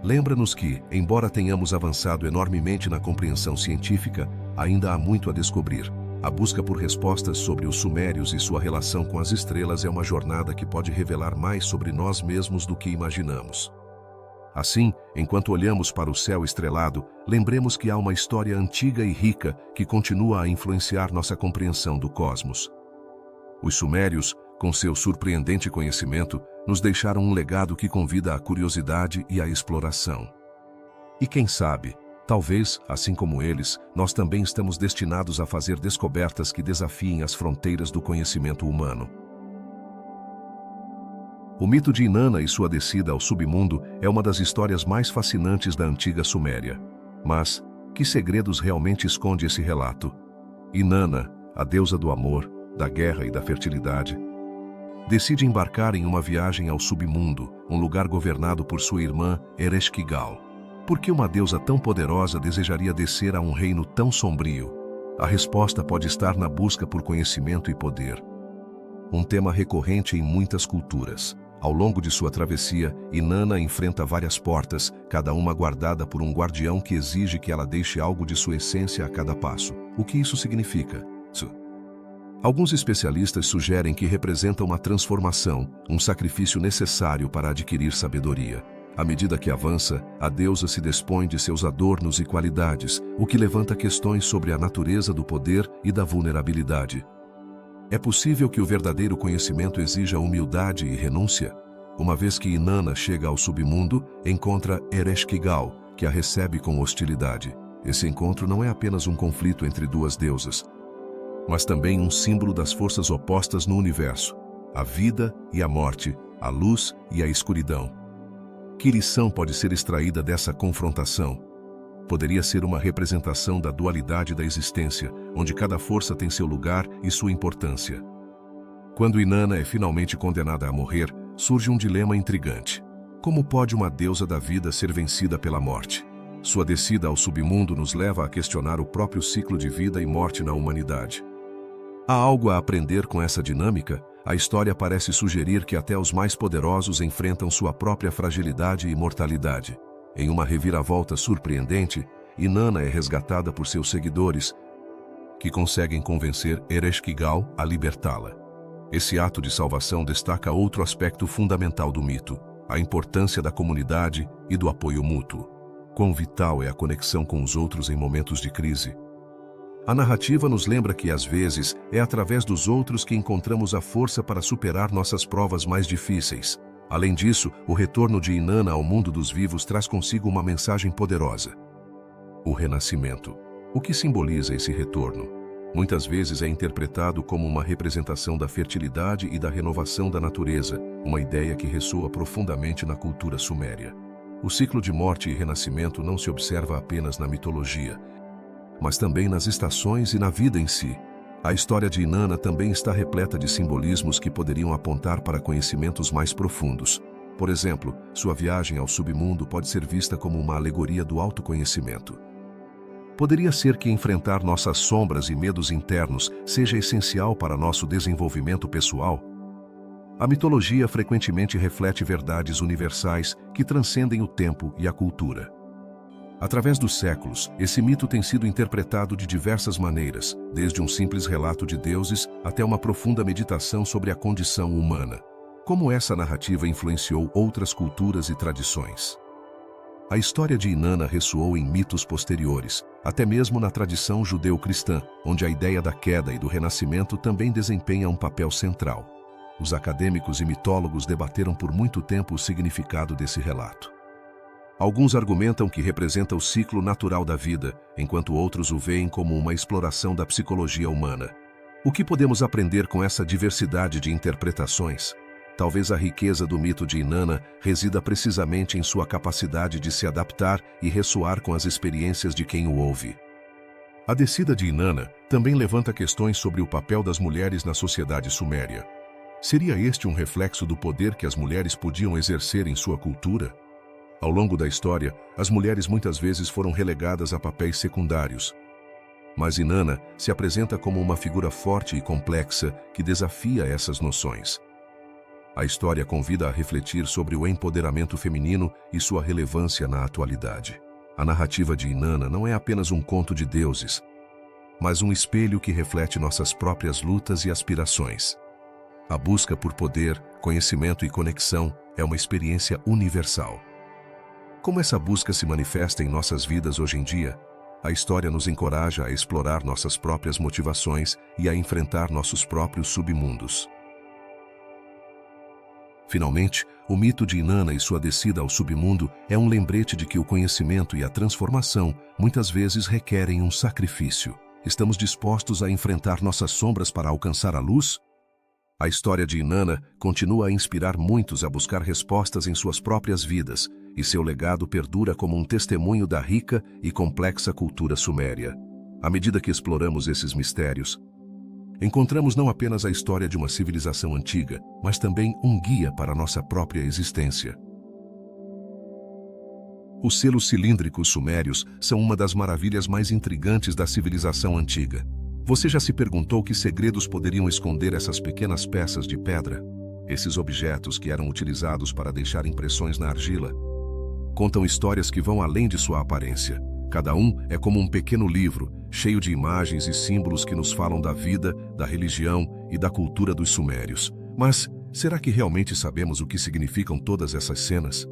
Lembra-nos que, embora tenhamos avançado enormemente na compreensão científica, ainda há muito a descobrir. A busca por respostas sobre os sumérios e sua relação com as estrelas é uma jornada que pode revelar mais sobre nós mesmos do que imaginamos. Assim, enquanto olhamos para o céu estrelado, lembremos que há uma história antiga e rica que continua a influenciar nossa compreensão do cosmos. Os sumérios, com seu surpreendente conhecimento, nos deixaram um legado que convida à curiosidade e à exploração. E quem sabe, talvez, assim como eles, nós também estamos destinados a fazer descobertas que desafiem as fronteiras do conhecimento humano. O mito de Inanna e sua descida ao submundo é uma das histórias mais fascinantes da antiga Suméria. Mas, que segredos realmente esconde esse relato? Inanna, a deusa do amor, da guerra e da fertilidade, decide embarcar em uma viagem ao submundo, um lugar governado por sua irmã Ereshkigal. Por que uma deusa tão poderosa desejaria descer a um reino tão sombrio? A resposta pode estar na busca por conhecimento e poder. Um tema recorrente em muitas culturas. Ao longo de sua travessia, Inanna enfrenta várias portas, cada uma guardada por um guardião que exige que ela deixe algo de sua essência a cada passo. O que isso significa? Alguns especialistas sugerem que representa uma transformação, um sacrifício necessário para adquirir sabedoria. À medida que avança, a deusa se dispõe de seus adornos e qualidades, o que levanta questões sobre a natureza do poder e da vulnerabilidade. É possível que o verdadeiro conhecimento exija humildade e renúncia? Uma vez que Inanna chega ao submundo, encontra Ereshkigal, que a recebe com hostilidade. Esse encontro não é apenas um conflito entre duas deusas, mas também um símbolo das forças opostas no universo: a vida e a morte, a luz e a escuridão. Que lição pode ser extraída dessa confrontação? Poderia ser uma representação da dualidade da existência, onde cada força tem seu lugar e sua importância. Quando Inanna é finalmente condenada a morrer, surge um dilema intrigante. Como pode uma deusa da vida ser vencida pela morte? Sua descida ao submundo nos leva a questionar o próprio ciclo de vida e morte na humanidade. Há algo a aprender com essa dinâmica? A história parece sugerir que até os mais poderosos enfrentam sua própria fragilidade e mortalidade. Em uma reviravolta surpreendente, Inanna é resgatada por seus seguidores, que conseguem convencer Ereshkigal a libertá-la. Esse ato de salvação destaca outro aspecto fundamental do mito: a importância da comunidade e do apoio mútuo. Quão vital é a conexão com os outros em momentos de crise. A narrativa nos lembra que, às vezes, é através dos outros que encontramos a força para superar nossas provas mais difíceis. Além disso, o retorno de Inanna ao mundo dos vivos traz consigo uma mensagem poderosa: o renascimento. O que simboliza esse retorno? Muitas vezes é interpretado como uma representação da fertilidade e da renovação da natureza, uma ideia que ressoa profundamente na cultura suméria. O ciclo de morte e renascimento não se observa apenas na mitologia, mas também nas estações e na vida em si. A história de Inanna também está repleta de simbolismos que poderiam apontar para conhecimentos mais profundos. Por exemplo, sua viagem ao submundo pode ser vista como uma alegoria do autoconhecimento. Poderia ser que enfrentar nossas sombras e medos internos seja essencial para nosso desenvolvimento pessoal? A mitologia frequentemente reflete verdades universais que transcendem o tempo e a cultura. Através dos séculos, esse mito tem sido interpretado de diversas maneiras, desde um simples relato de deuses até uma profunda meditação sobre a condição humana. Como essa narrativa influenciou outras culturas e tradições? A história de Inanna ressoou em mitos posteriores, até mesmo na tradição judeu-cristã, onde a ideia da queda e do renascimento também desempenha um papel central. Os acadêmicos e mitólogos debateram por muito tempo o significado desse relato. Alguns argumentam que representa o ciclo natural da vida, enquanto outros o veem como uma exploração da psicologia humana. O que podemos aprender com essa diversidade de interpretações? Talvez a riqueza do mito de Inanna resida precisamente em sua capacidade de se adaptar e ressoar com as experiências de quem o ouve. A descida de Inanna também levanta questões sobre o papel das mulheres na sociedade suméria. Seria este um reflexo do poder que as mulheres podiam exercer em sua cultura? Ao longo da história, as mulheres muitas vezes foram relegadas a papéis secundários. Mas Inanna se apresenta como uma figura forte e complexa que desafia essas noções. A história convida a refletir sobre o empoderamento feminino e sua relevância na atualidade. A narrativa de Inanna não é apenas um conto de deuses, mas um espelho que reflete nossas próprias lutas e aspirações. A busca por poder, conhecimento e conexão é uma experiência universal. Como essa busca se manifesta em nossas vidas hoje em dia? A história nos encoraja a explorar nossas próprias motivações e a enfrentar nossos próprios submundos. Finalmente, o mito de Inanna e sua descida ao submundo é um lembrete de que o conhecimento e a transformação muitas vezes requerem um sacrifício. Estamos dispostos a enfrentar nossas sombras para alcançar a luz? A história de Inanna continua a inspirar muitos a buscar respostas em suas próprias vidas, e seu legado perdura como um testemunho da rica e complexa cultura suméria. À medida que exploramos esses mistérios, encontramos não apenas a história de uma civilização antiga, mas também um guia para a nossa própria existência. Os selos cilíndricos sumérios são uma das maravilhas mais intrigantes da civilização antiga. Você já se perguntou que segredos poderiam esconder essas pequenas peças de pedra? Esses objetos que eram utilizados para deixar impressões na argila contam histórias que vão além de sua aparência. Cada um é como um pequeno livro, cheio de imagens e símbolos que nos falam da vida, da religião e da cultura dos sumérios. Mas, será que realmente sabemos o que significam todas essas cenas?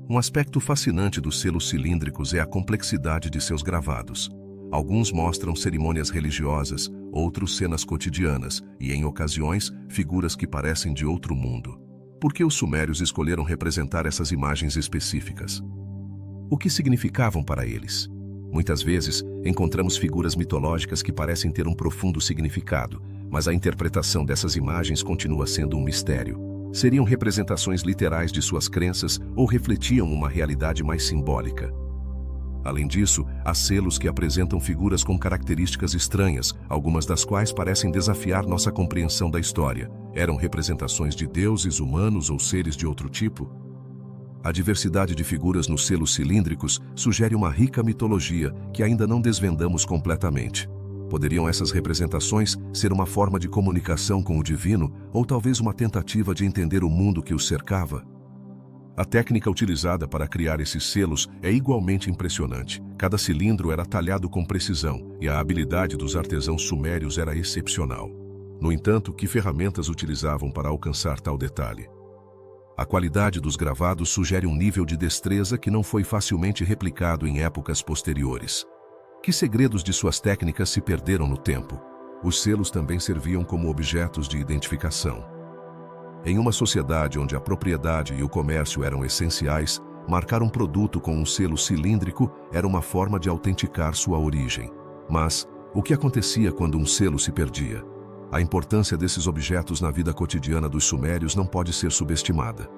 Um aspecto fascinante dos selos cilíndricos é a complexidade de seus gravados. Alguns mostram cerimônias religiosas, outros cenas cotidianas e, em ocasiões, figuras que parecem de outro mundo. Por que os sumérios escolheram representar essas imagens específicas? O que significavam para eles? Muitas vezes, encontramos figuras mitológicas que parecem ter um profundo significado, mas a interpretação dessas imagens continua sendo um mistério. Seriam representações literais de suas crenças ou refletiam uma realidade mais simbólica? Além disso, há selos que apresentam figuras com características estranhas, algumas das quais parecem desafiar nossa compreensão da história. Eram representações de deuses, humanos ou seres de outro tipo? A diversidade de figuras nos selos cilíndricos sugere uma rica mitologia que ainda não desvendamos completamente. Poderiam essas representações ser uma forma de comunicação com o divino ou talvez uma tentativa de entender o mundo que os cercava? A técnica utilizada para criar esses selos é igualmente impressionante. Cada cilindro era talhado com precisão e a habilidade dos artesãos sumérios era excepcional. No entanto, que ferramentas utilizavam para alcançar tal detalhe? A qualidade dos gravados sugere um nível de destreza que não foi facilmente replicado em épocas posteriores. Que segredos de suas técnicas se perderam no tempo? Os selos também serviam como objetos de identificação. Em uma sociedade onde a propriedade e o comércio eram essenciais, marcar um produto com um selo cilíndrico era uma forma de autenticar sua origem. Mas, o que acontecia quando um selo se perdia? A importância desses objetos na vida cotidiana dos sumérios não pode ser subestimada.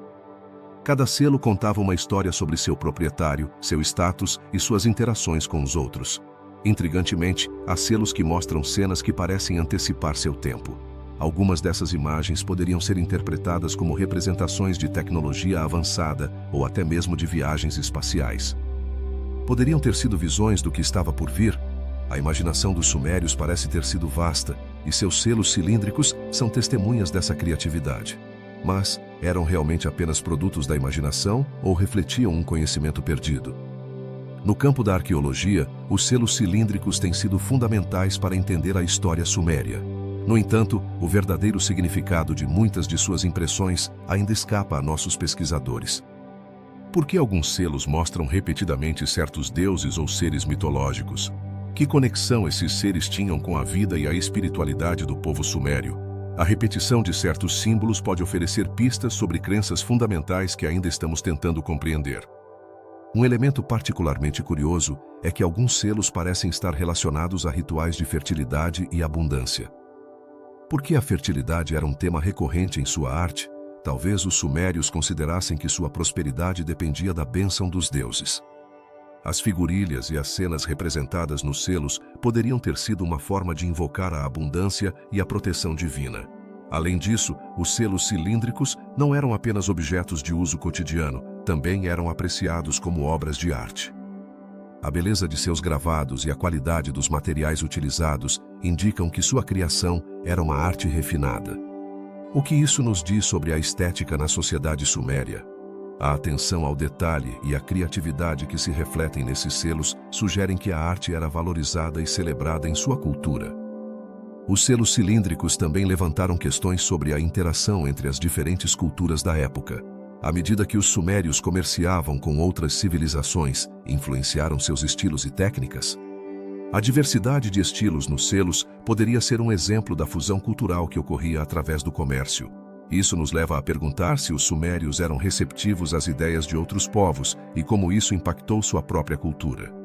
Cada selo contava uma história sobre seu proprietário, seu status e suas interações com os outros. Intrigantemente, há selos que mostram cenas que parecem antecipar seu tempo. Algumas dessas imagens poderiam ser interpretadas como representações de tecnologia avançada ou até mesmo de viagens espaciais. Poderiam ter sido visões do que estava por vir? A imaginação dos sumérios parece ter sido vasta, e seus selos cilíndricos são testemunhas dessa criatividade. Mas, eram realmente apenas produtos da imaginação ou refletiam um conhecimento perdido? No campo da arqueologia, os selos cilíndricos têm sido fundamentais para entender a história suméria. No entanto, o verdadeiro significado de muitas de suas impressões ainda escapa a nossos pesquisadores. Por que alguns selos mostram repetidamente certos deuses ou seres mitológicos? Que conexão esses seres tinham com a vida e a espiritualidade do povo sumério? A repetição de certos símbolos pode oferecer pistas sobre crenças fundamentais que ainda estamos tentando compreender. Um elemento particularmente curioso é que alguns selos parecem estar relacionados a rituais de fertilidade e abundância. Por que a fertilidade era um tema recorrente em sua arte? Talvez os sumérios considerassem que sua prosperidade dependia da bênção dos deuses. As figurilhas e as cenas representadas nos selos poderiam ter sido uma forma de invocar a abundância e a proteção divina. Além disso, os selos cilíndricos não eram apenas objetos de uso cotidiano, também eram apreciados como obras de arte. A beleza de seus gravados e a qualidade dos materiais utilizados indicam que sua criação era uma arte refinada. O que isso nos diz sobre a estética na sociedade suméria? A atenção ao detalhe e a criatividade que se refletem nesses selos sugerem que a arte era valorizada e celebrada em sua cultura. Os selos cilíndricos também levantaram questões sobre a interação entre as diferentes culturas da época. À medida que os sumérios comerciavam com outras civilizações, influenciaram seus estilos e técnicas? A diversidade de estilos nos selos poderia ser um exemplo da fusão cultural que ocorria através do comércio. Isso nos leva a perguntar se os sumérios eram receptivos às ideias de outros povos e como isso impactou sua própria cultura.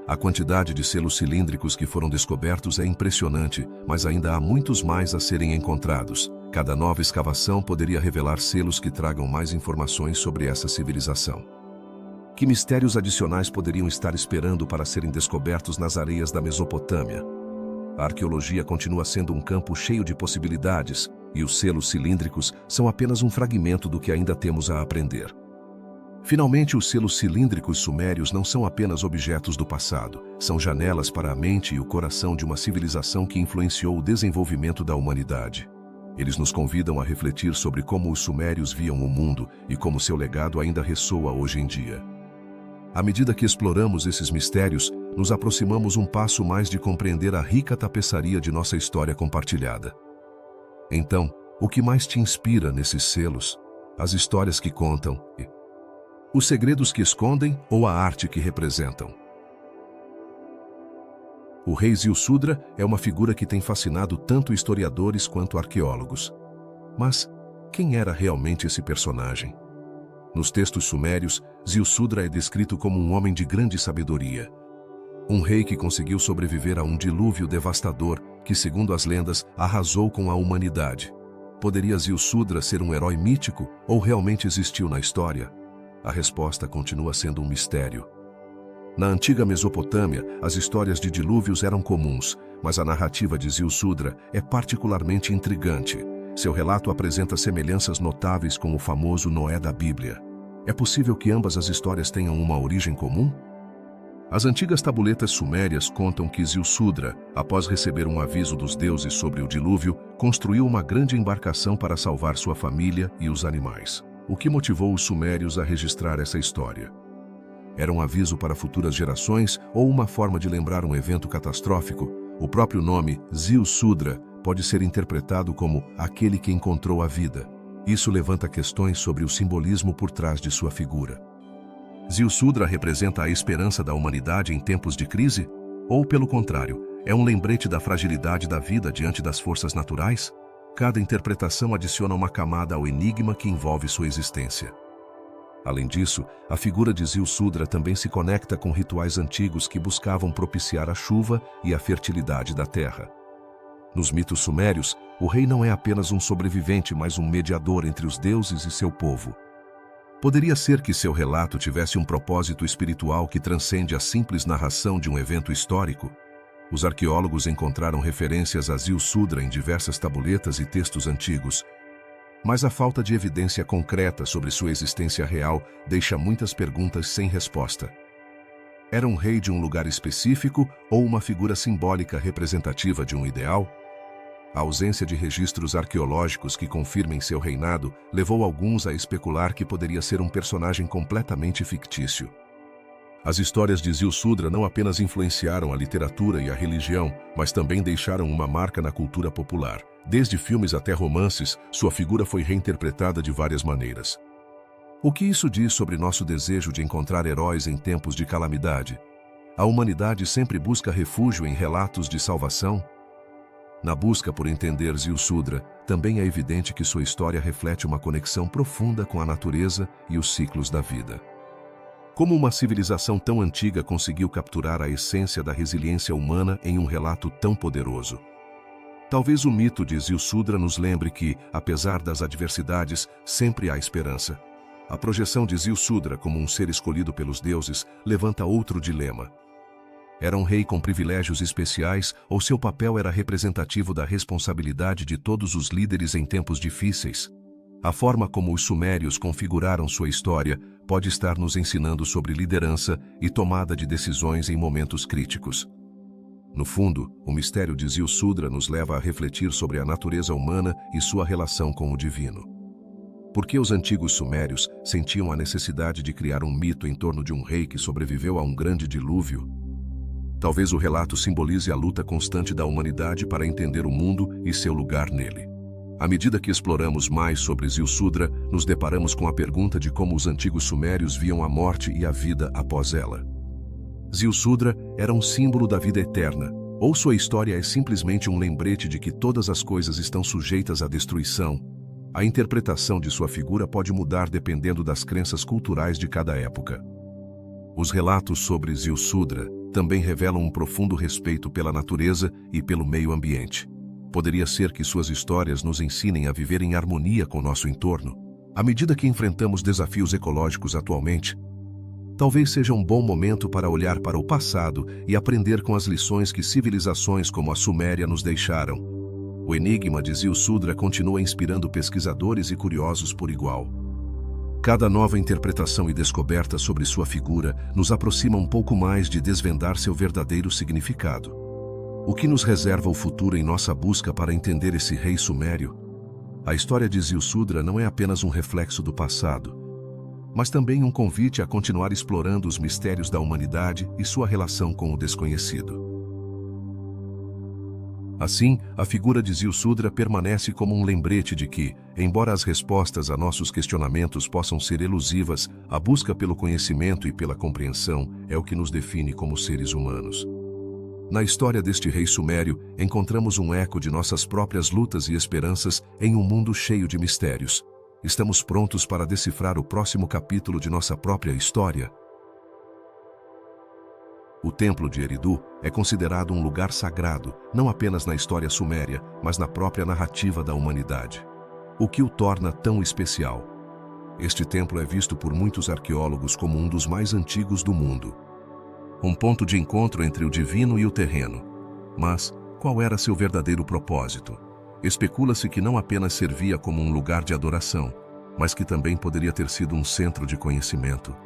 A quantidade de selos cilíndricos que foram descobertos é impressionante, mas ainda há muitos mais a serem encontrados. Cada nova escavação poderia revelar selos que tragam mais informações sobre essa civilização. Que mistérios adicionais poderiam estar esperando para serem descobertos nas areias da Mesopotâmia? A arqueologia continua sendo um campo cheio de possibilidades, e os selos cilíndricos são apenas um fragmento do que ainda temos a aprender. Finalmente, os selos cilíndricos sumérios não são apenas objetos do passado, são janelas para a mente e o coração de uma civilização que influenciou o desenvolvimento da humanidade. Eles nos convidam a refletir sobre como os sumérios viam o mundo e como seu legado ainda ressoa hoje em dia. À medida que exploramos esses mistérios, nos aproximamos um passo mais de compreender a rica tapeçaria de nossa história compartilhada. Então, o que mais te inspira nesses selos? As histórias que contam, os segredos que escondem ou a arte que representam? O rei Ziusudra é uma figura que tem fascinado tanto historiadores quanto arqueólogos. Mas quem era realmente esse personagem? Nos textos sumérios, Ziusudra é descrito como um homem de grande sabedoria. Um rei que conseguiu sobreviver a um dilúvio devastador que, segundo as lendas, arrasou com a humanidade. Poderia Ziusudra ser um herói mítico ou realmente existiu na história? A resposta continua sendo um mistério. Na antiga Mesopotâmia, as histórias de dilúvios eram comuns, mas a narrativa de Ziusudra é particularmente intrigante. Seu relato apresenta semelhanças notáveis com o famoso Noé da Bíblia. É possível que ambas as histórias tenham uma origem comum? As antigas tabuletas sumérias contam que Ziusudra, após receber um aviso dos deuses sobre o dilúvio, construiu uma grande embarcação para salvar sua família e os animais. O que motivou os sumérios a registrar essa história? Era um aviso para futuras gerações ou uma forma de lembrar um evento catastrófico? O próprio nome, Ziusudra, pode ser interpretado como aquele que encontrou a vida. Isso levanta questões sobre o simbolismo por trás de sua figura. Ziusudra representa a esperança da humanidade em tempos de crise? Ou, pelo contrário, é um lembrete da fragilidade da vida diante das forças naturais? Cada interpretação adiciona uma camada ao enigma que envolve sua existência. Além disso, a figura de Ziusudra também se conecta com rituais antigos que buscavam propiciar a chuva e a fertilidade da terra. Nos mitos sumérios, o rei não é apenas um sobrevivente, mas um mediador entre os deuses e seu povo. Poderia ser que seu relato tivesse um propósito espiritual que transcende a simples narração de um evento histórico? Os arqueólogos encontraram referências a Ziusudra em diversas tabuletas e textos antigos, mas a falta de evidência concreta sobre sua existência real deixa muitas perguntas sem resposta. Era um rei de um lugar específico ou uma figura simbólica representativa de um ideal? A ausência de registros arqueológicos que confirmem seu reinado levou alguns a especular que poderia ser um personagem completamente fictício. As histórias de Ziusudra não apenas influenciaram a literatura e a religião, mas também deixaram uma marca na cultura popular. Desde filmes até romances, sua figura foi reinterpretada de várias maneiras. O que isso diz sobre nosso desejo de encontrar heróis em tempos de calamidade? A humanidade sempre busca refúgio em relatos de salvação? Na busca por entender Ziusudra, também é evidente que sua história reflete uma conexão profunda com a natureza e os ciclos da vida. Como uma civilização tão antiga conseguiu capturar a essência da resiliência humana em um relato tão poderoso? Talvez o mito de Ziusudra nos lembre que, apesar das adversidades, sempre há esperança. A projeção de Ziusudra como um ser escolhido pelos deuses levanta outro dilema. Era um rei com privilégios especiais ou seu papel era representativo da responsabilidade de todos os líderes em tempos difíceis? A forma como os sumérios configuraram sua história pode estar nos ensinando sobre liderança e tomada de decisões em momentos críticos. No fundo, o mistério de Ziusudra nos leva a refletir sobre a natureza humana e sua relação com o divino. Por que os antigos sumérios sentiam a necessidade de criar um mito em torno de um rei que sobreviveu a um grande dilúvio? Talvez o relato simbolize a luta constante da humanidade para entender o mundo e seu lugar nele. À medida que exploramos mais sobre Ziusudra, nos deparamos com a pergunta de como os antigos sumérios viam a morte e a vida após ela. Ziusudra era um símbolo da vida eterna, Ou sua história é simplesmente um lembrete de que todas as coisas estão sujeitas à destruição? A interpretação de sua figura pode mudar dependendo das crenças culturais de cada época. Os relatos sobre Ziusudra também revelam um profundo respeito pela natureza e pelo meio ambiente. Poderia ser que suas histórias nos ensinem a viver em harmonia com nosso entorno, à medida que enfrentamos desafios ecológicos atualmente. Talvez seja um bom momento para olhar para o passado e aprender com as lições que civilizações como a Suméria nos deixaram. O enigma de Ziusudra continua inspirando pesquisadores e curiosos por igual. Cada nova interpretação e descoberta sobre sua figura nos aproxima um pouco mais de desvendar seu verdadeiro significado. O que nos reserva o futuro em nossa busca para entender esse rei sumério? A história de Ziusudra não é apenas um reflexo do passado, mas também um convite a continuar explorando os mistérios da humanidade e sua relação com o desconhecido. Assim, a figura de Ziusudra permanece como um lembrete de que, embora as respostas a nossos questionamentos possam ser elusivas, a busca pelo conhecimento e pela compreensão é o que nos define como seres humanos. Na história deste rei sumério, encontramos um eco de nossas próprias lutas e esperanças em um mundo cheio de mistérios. Estamos prontos para decifrar o próximo capítulo de nossa própria história? O Templo de Eridu é considerado um lugar sagrado, não apenas na história suméria, mas na própria narrativa da humanidade. O que o torna tão especial? Este templo é visto por muitos arqueólogos como um dos mais antigos do mundo. Um ponto de encontro entre o divino e o terreno. Mas, qual era seu verdadeiro propósito? Especula-se que não apenas servia como um lugar de adoração, mas que também poderia ter sido um centro de conhecimento,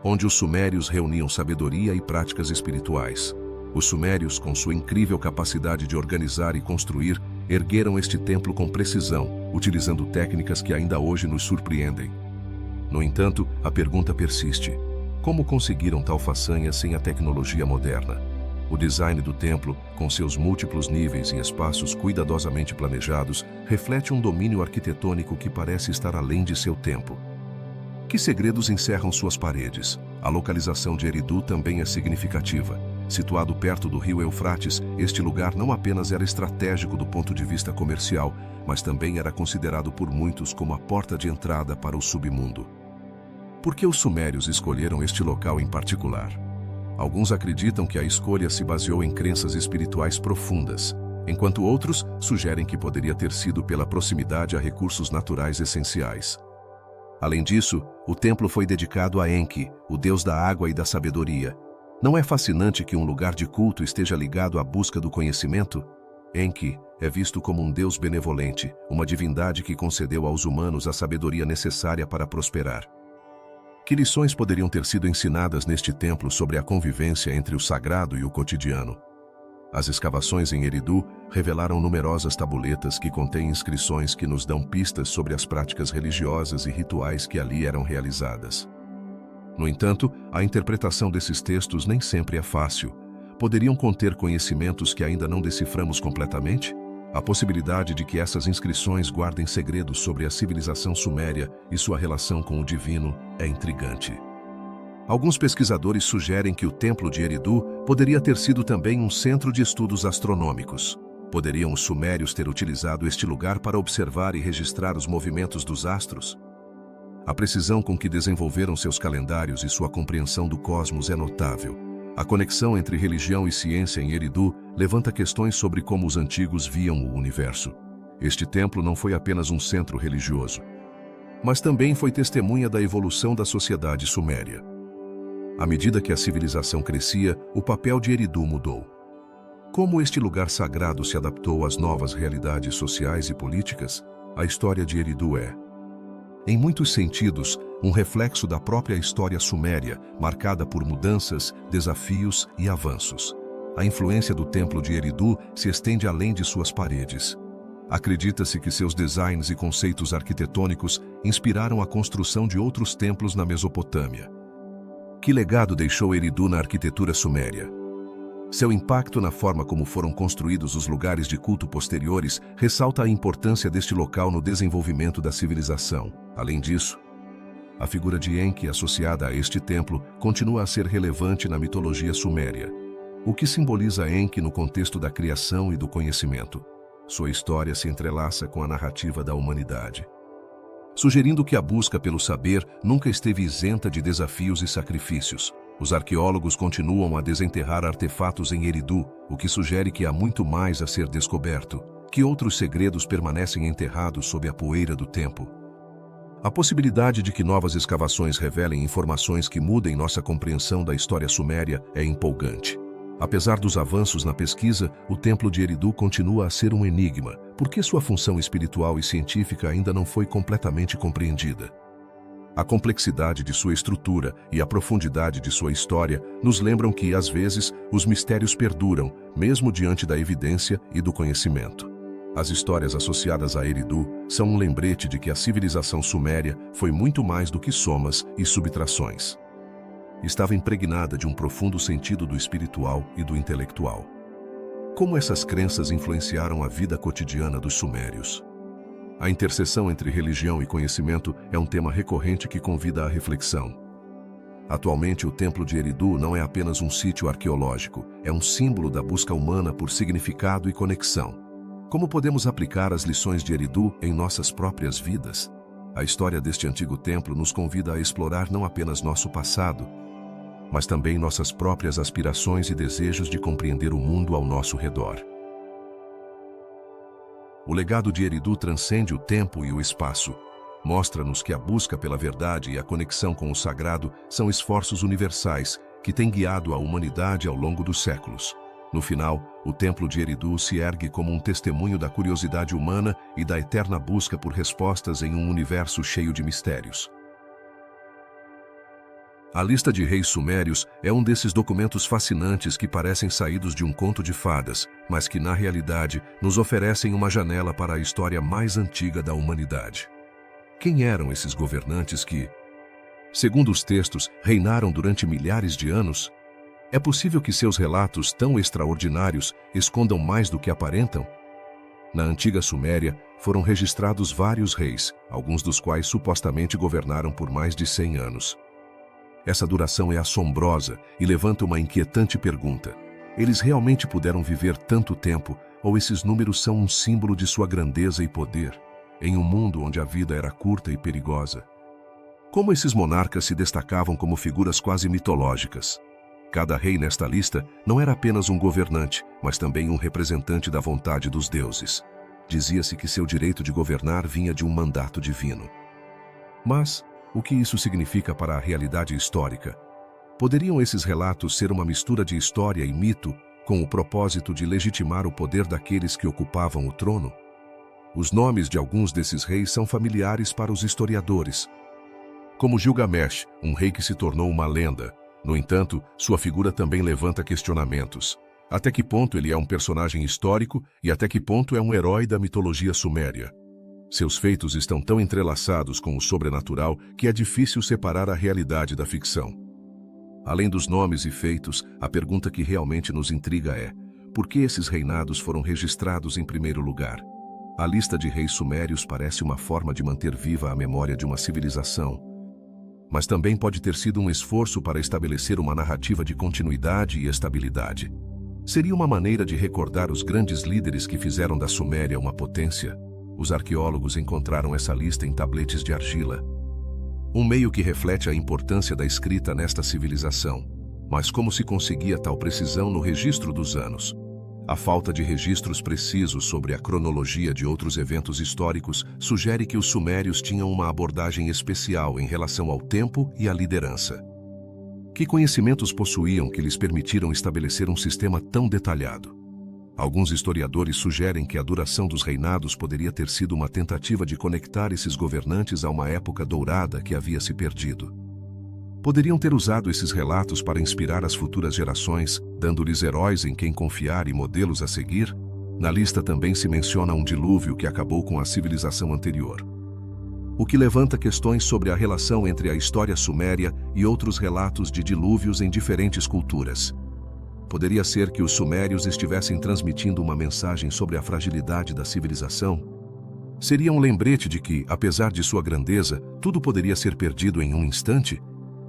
onde os sumérios reuniam sabedoria e práticas espirituais. Os sumérios, com sua incrível capacidade de organizar e construir, ergueram este templo com precisão, utilizando técnicas que ainda hoje nos surpreendem. No entanto, a pergunta persiste: como conseguiram tal façanha sem a tecnologia moderna? O design do templo, com seus múltiplos níveis e espaços cuidadosamente planejados, reflete um domínio arquitetônico que parece estar além de seu tempo. Que segredos encerram suas paredes? A localização de Eridu também é significativa. Situado perto do rio Eufrates, este lugar não apenas era estratégico do ponto de vista comercial, mas também era considerado por muitos como a porta de entrada para o submundo. Por que os sumérios escolheram este local em particular? Alguns acreditam que a escolha se baseou em crenças espirituais profundas, enquanto outros sugerem que poderia ter sido pela proximidade a recursos naturais essenciais. Além disso, o templo foi dedicado a Enki, o deus da água e da sabedoria. Não é fascinante que um lugar de culto esteja ligado à busca do conhecimento? Enki é visto como um deus benevolente, uma divindade que concedeu aos humanos a sabedoria necessária para prosperar. Que lições poderiam ter sido ensinadas neste templo sobre a convivência entre o sagrado e o cotidiano? As escavações em Eridu revelaram numerosas tabuletas que contêm inscrições que nos dão pistas sobre as práticas religiosas e rituais que ali eram realizadas. No entanto, a interpretação desses textos nem sempre é fácil. Poderiam conter conhecimentos que ainda não deciframos completamente? A possibilidade de que essas inscrições guardem segredos sobre a civilização suméria e sua relação com o divino é intrigante. Alguns pesquisadores sugerem que o Templo de Eridu poderia ter sido também um centro de estudos astronômicos. Poderiam os sumérios ter utilizado este lugar para observar e registrar os movimentos dos astros? A precisão com que desenvolveram seus calendários e sua compreensão do cosmos é notável. A conexão entre religião e ciência em Eridu levanta questões sobre como os antigos viam o universo. Este templo não foi apenas um centro religioso, mas também foi testemunha da evolução da sociedade suméria. À medida que a civilização crescia, o papel de Eridu mudou. Como este lugar sagrado se adaptou às novas realidades sociais e políticas, a história de Eridu é, em muitos sentidos, um reflexo da própria história suméria, marcada por mudanças, desafios e avanços. A influência do Templo de Eridu se estende além de suas paredes. Acredita-se que seus designs e conceitos arquitetônicos inspiraram a construção de outros templos na Mesopotâmia. Que legado deixou Eridu na arquitetura suméria? Seu impacto na forma como foram construídos os lugares de culto posteriores ressalta a importância deste local no desenvolvimento da civilização. Além disso, a figura de Enki associada a este templo continua a ser relevante na mitologia suméria. o que simboliza Enki no contexto da criação e do conhecimento. Sua história se entrelaça com a narrativa da humanidade, sugerindo que a busca pelo saber nunca esteve isenta de desafios e sacrifícios. Os arqueólogos continuam a desenterrar artefatos em Eridu, o que sugere que há muito mais a ser descoberto, que outros segredos permanecem enterrados sob a poeira do tempo. A possibilidade de que novas escavações revelem informações que mudem nossa compreensão da história suméria é empolgante. Apesar dos avanços na pesquisa, o Templo de Eridu continua a ser um enigma, porque sua função espiritual e científica ainda não foi completamente compreendida. A complexidade de sua estrutura e a profundidade de sua história nos lembram que, às vezes, os mistérios perduram, mesmo diante da evidência e do conhecimento. As histórias associadas a Eridu são um lembrete de que a civilização suméria foi muito mais do que somas e subtrações. Estava impregnada de um profundo sentido do espiritual e do intelectual. Como essas crenças influenciaram a vida cotidiana dos sumérios? A interseção entre religião e conhecimento é um tema recorrente que convida à reflexão. Atualmente, o Templo de Eridu não é apenas um sítio arqueológico, é um símbolo da busca humana por significado e conexão. Como podemos aplicar as lições de Eridu em nossas próprias vidas? A história deste antigo templo nos convida a explorar não apenas nosso passado, mas também nossas próprias aspirações e desejos de compreender o mundo ao nosso redor. O legado de Eridu transcende o tempo e o espaço. Mostra-nos que a busca pela verdade e a conexão com o sagrado são esforços universais que têm guiado a humanidade ao longo dos séculos. No final, o Templo de Eridu se ergue como um testemunho da curiosidade humana e da eterna busca por respostas em um universo cheio de mistérios. A lista de reis sumérios é um desses documentos fascinantes que parecem saídos de um conto de fadas, mas que, na realidade, nos oferecem uma janela para a história mais antiga da humanidade. Quem eram esses governantes que, segundo os textos, reinaram durante milhares de anos? É possível que seus relatos tão extraordinários escondam mais do que aparentam? Na antiga Suméria, foram registrados vários reis, alguns dos quais supostamente governaram por mais de 100 anos. Essa duração é assombrosa e levanta uma inquietante pergunta. Eles realmente puderam viver tanto tempo, ou esses números são um símbolo de sua grandeza e poder, em um mundo onde a vida era curta e perigosa? Como esses monarcas se destacavam como figuras quase mitológicas? Cada rei nesta lista não era apenas um governante, mas também um representante da vontade dos deuses. Dizia-se que seu direito de governar vinha de um mandato divino. Mas o que isso significa para a realidade histórica? Poderiam esses relatos ser uma mistura de história e mito, com o propósito de legitimar o poder daqueles que ocupavam o trono? Os nomes de alguns desses reis são familiares para os historiadores, como Gilgamesh, um rei que se tornou uma lenda. No entanto, sua figura também levanta questionamentos. Até que ponto ele é um personagem histórico e até que ponto é um herói da mitologia suméria? Seus feitos estão tão entrelaçados com o sobrenatural que é difícil separar a realidade da ficção. Além dos nomes e feitos, a pergunta que realmente nos intriga é: por que esses reinados foram registrados em primeiro lugar? A lista de reis sumérios parece uma forma de manter viva a memória de uma civilização, mas também pode ter sido um esforço para estabelecer uma narrativa de continuidade e estabilidade. Seria uma maneira de recordar os grandes líderes que fizeram da Suméria uma potência. Os arqueólogos encontraram essa lista em tabletes de argila, um meio que reflete a importância da escrita nesta civilização. Mas como se conseguia tal precisão no registro dos anos? A falta de registros precisos sobre a cronologia de outros eventos históricos sugere que os sumérios tinham uma abordagem especial em relação ao tempo e à liderança. Que conhecimentos possuíam que lhes permitiram estabelecer um sistema tão detalhado? Alguns historiadores sugerem que a duração dos reinados poderia ter sido uma tentativa de conectar esses governantes a uma época dourada que havia se perdido. Poderiam ter usado esses relatos para inspirar as futuras gerações, dando-lhes heróis em quem confiar e modelos a seguir? Na lista também se menciona um dilúvio que acabou com a civilização anterior, o que levanta questões sobre a relação entre a história suméria e outros relatos de dilúvios em diferentes culturas. Poderia ser que os sumérios estivessem transmitindo uma mensagem sobre a fragilidade da civilização? Seria um lembrete de que, apesar de sua grandeza, tudo poderia ser perdido em um instante?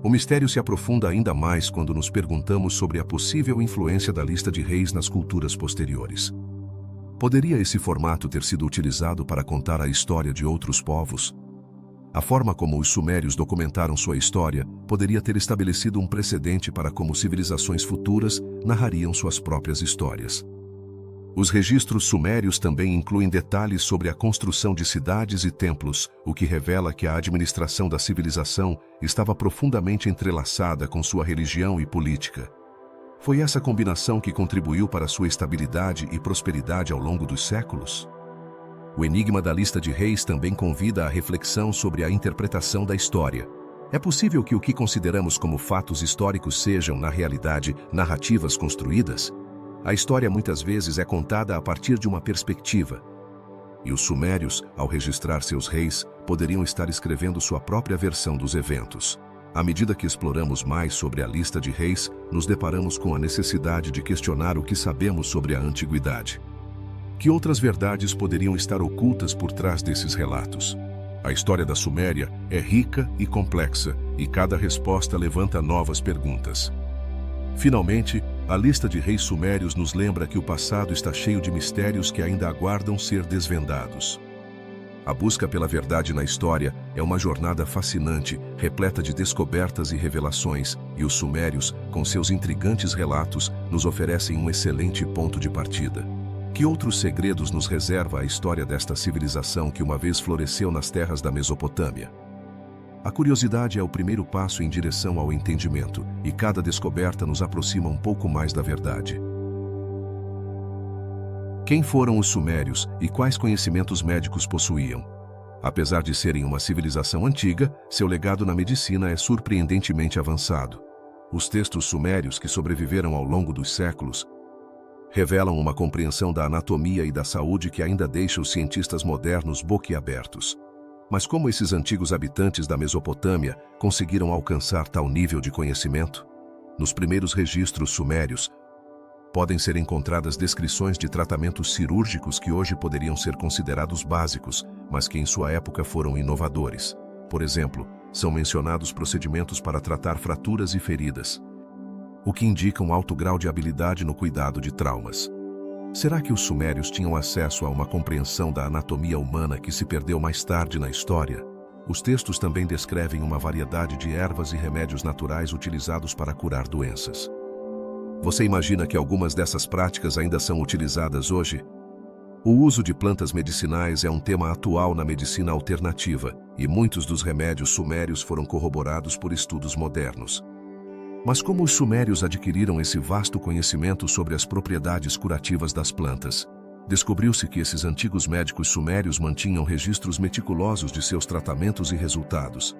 O mistério se aprofunda ainda mais quando nos perguntamos sobre a possível influência da lista de reis nas culturas posteriores. Poderia esse formato ter sido utilizado para contar a história de outros povos? A forma como os sumérios documentaram sua história poderia ter estabelecido um precedente para como civilizações futuras narrariam suas próprias histórias. Os registros sumérios também incluem detalhes sobre a construção de cidades e templos, o que revela que a administração da civilização estava profundamente entrelaçada com sua religião e política. Foi essa combinação que contribuiu para sua estabilidade e prosperidade ao longo dos séculos? O enigma da lista de reis também convida à reflexão sobre a interpretação da história. É possível que o que consideramos como fatos históricos sejam, na realidade, narrativas construídas? A história muitas vezes é contada a partir de uma perspectiva. E os sumérios, ao registrar seus reis, poderiam estar escrevendo sua própria versão dos eventos. À medida que exploramos mais sobre a lista de reis, nos deparamos com a necessidade de questionar o que sabemos sobre a antiguidade. Que outras verdades poderiam estar ocultas por trás desses relatos? A história da Suméria é rica e complexa, e cada resposta levanta novas perguntas. Finalmente, a lista de reis sumérios nos lembra que o passado está cheio de mistérios que ainda aguardam ser desvendados. A busca pela verdade na história é uma jornada fascinante, repleta de descobertas e revelações, e os sumérios, com seus intrigantes relatos, nos oferecem um excelente ponto de partida. Que outros segredos nos reserva a história desta civilização que uma vez floresceu nas terras da Mesopotâmia? A curiosidade é o primeiro passo em direção ao entendimento, e cada descoberta nos aproxima um pouco mais da verdade. Quem foram os sumérios e quais conhecimentos médicos possuíam? Apesar de serem uma civilização antiga, seu legado na medicina é surpreendentemente avançado. Os textos sumérios que sobreviveram ao longo dos séculos revelam uma compreensão da anatomia e da saúde que ainda deixa os cientistas modernos boquiabertos. Mas como esses antigos habitantes da Mesopotâmia conseguiram alcançar tal nível de conhecimento? Nos primeiros registros sumérios, podem ser encontradas descrições de tratamentos cirúrgicos que hoje poderiam ser considerados básicos, mas que em sua época foram inovadores. Por exemplo, são mencionados procedimentos para tratar fraturas e feridas, o que indica um alto grau de habilidade no cuidado de traumas. Será que os sumérios tinham acesso a uma compreensão da anatomia humana que se perdeu mais tarde na história? Os textos também descrevem uma variedade de ervas e remédios naturais utilizados para curar doenças. Você imagina que algumas dessas práticas ainda são utilizadas hoje? O uso de plantas medicinais é um tema atual na medicina alternativa, e muitos dos remédios sumérios foram corroborados por estudos modernos. Mas como os sumérios adquiriram esse vasto conhecimento sobre as propriedades curativas das plantas? Descobriu-se que esses antigos médicos sumérios mantinham registros meticulosos de seus tratamentos e resultados.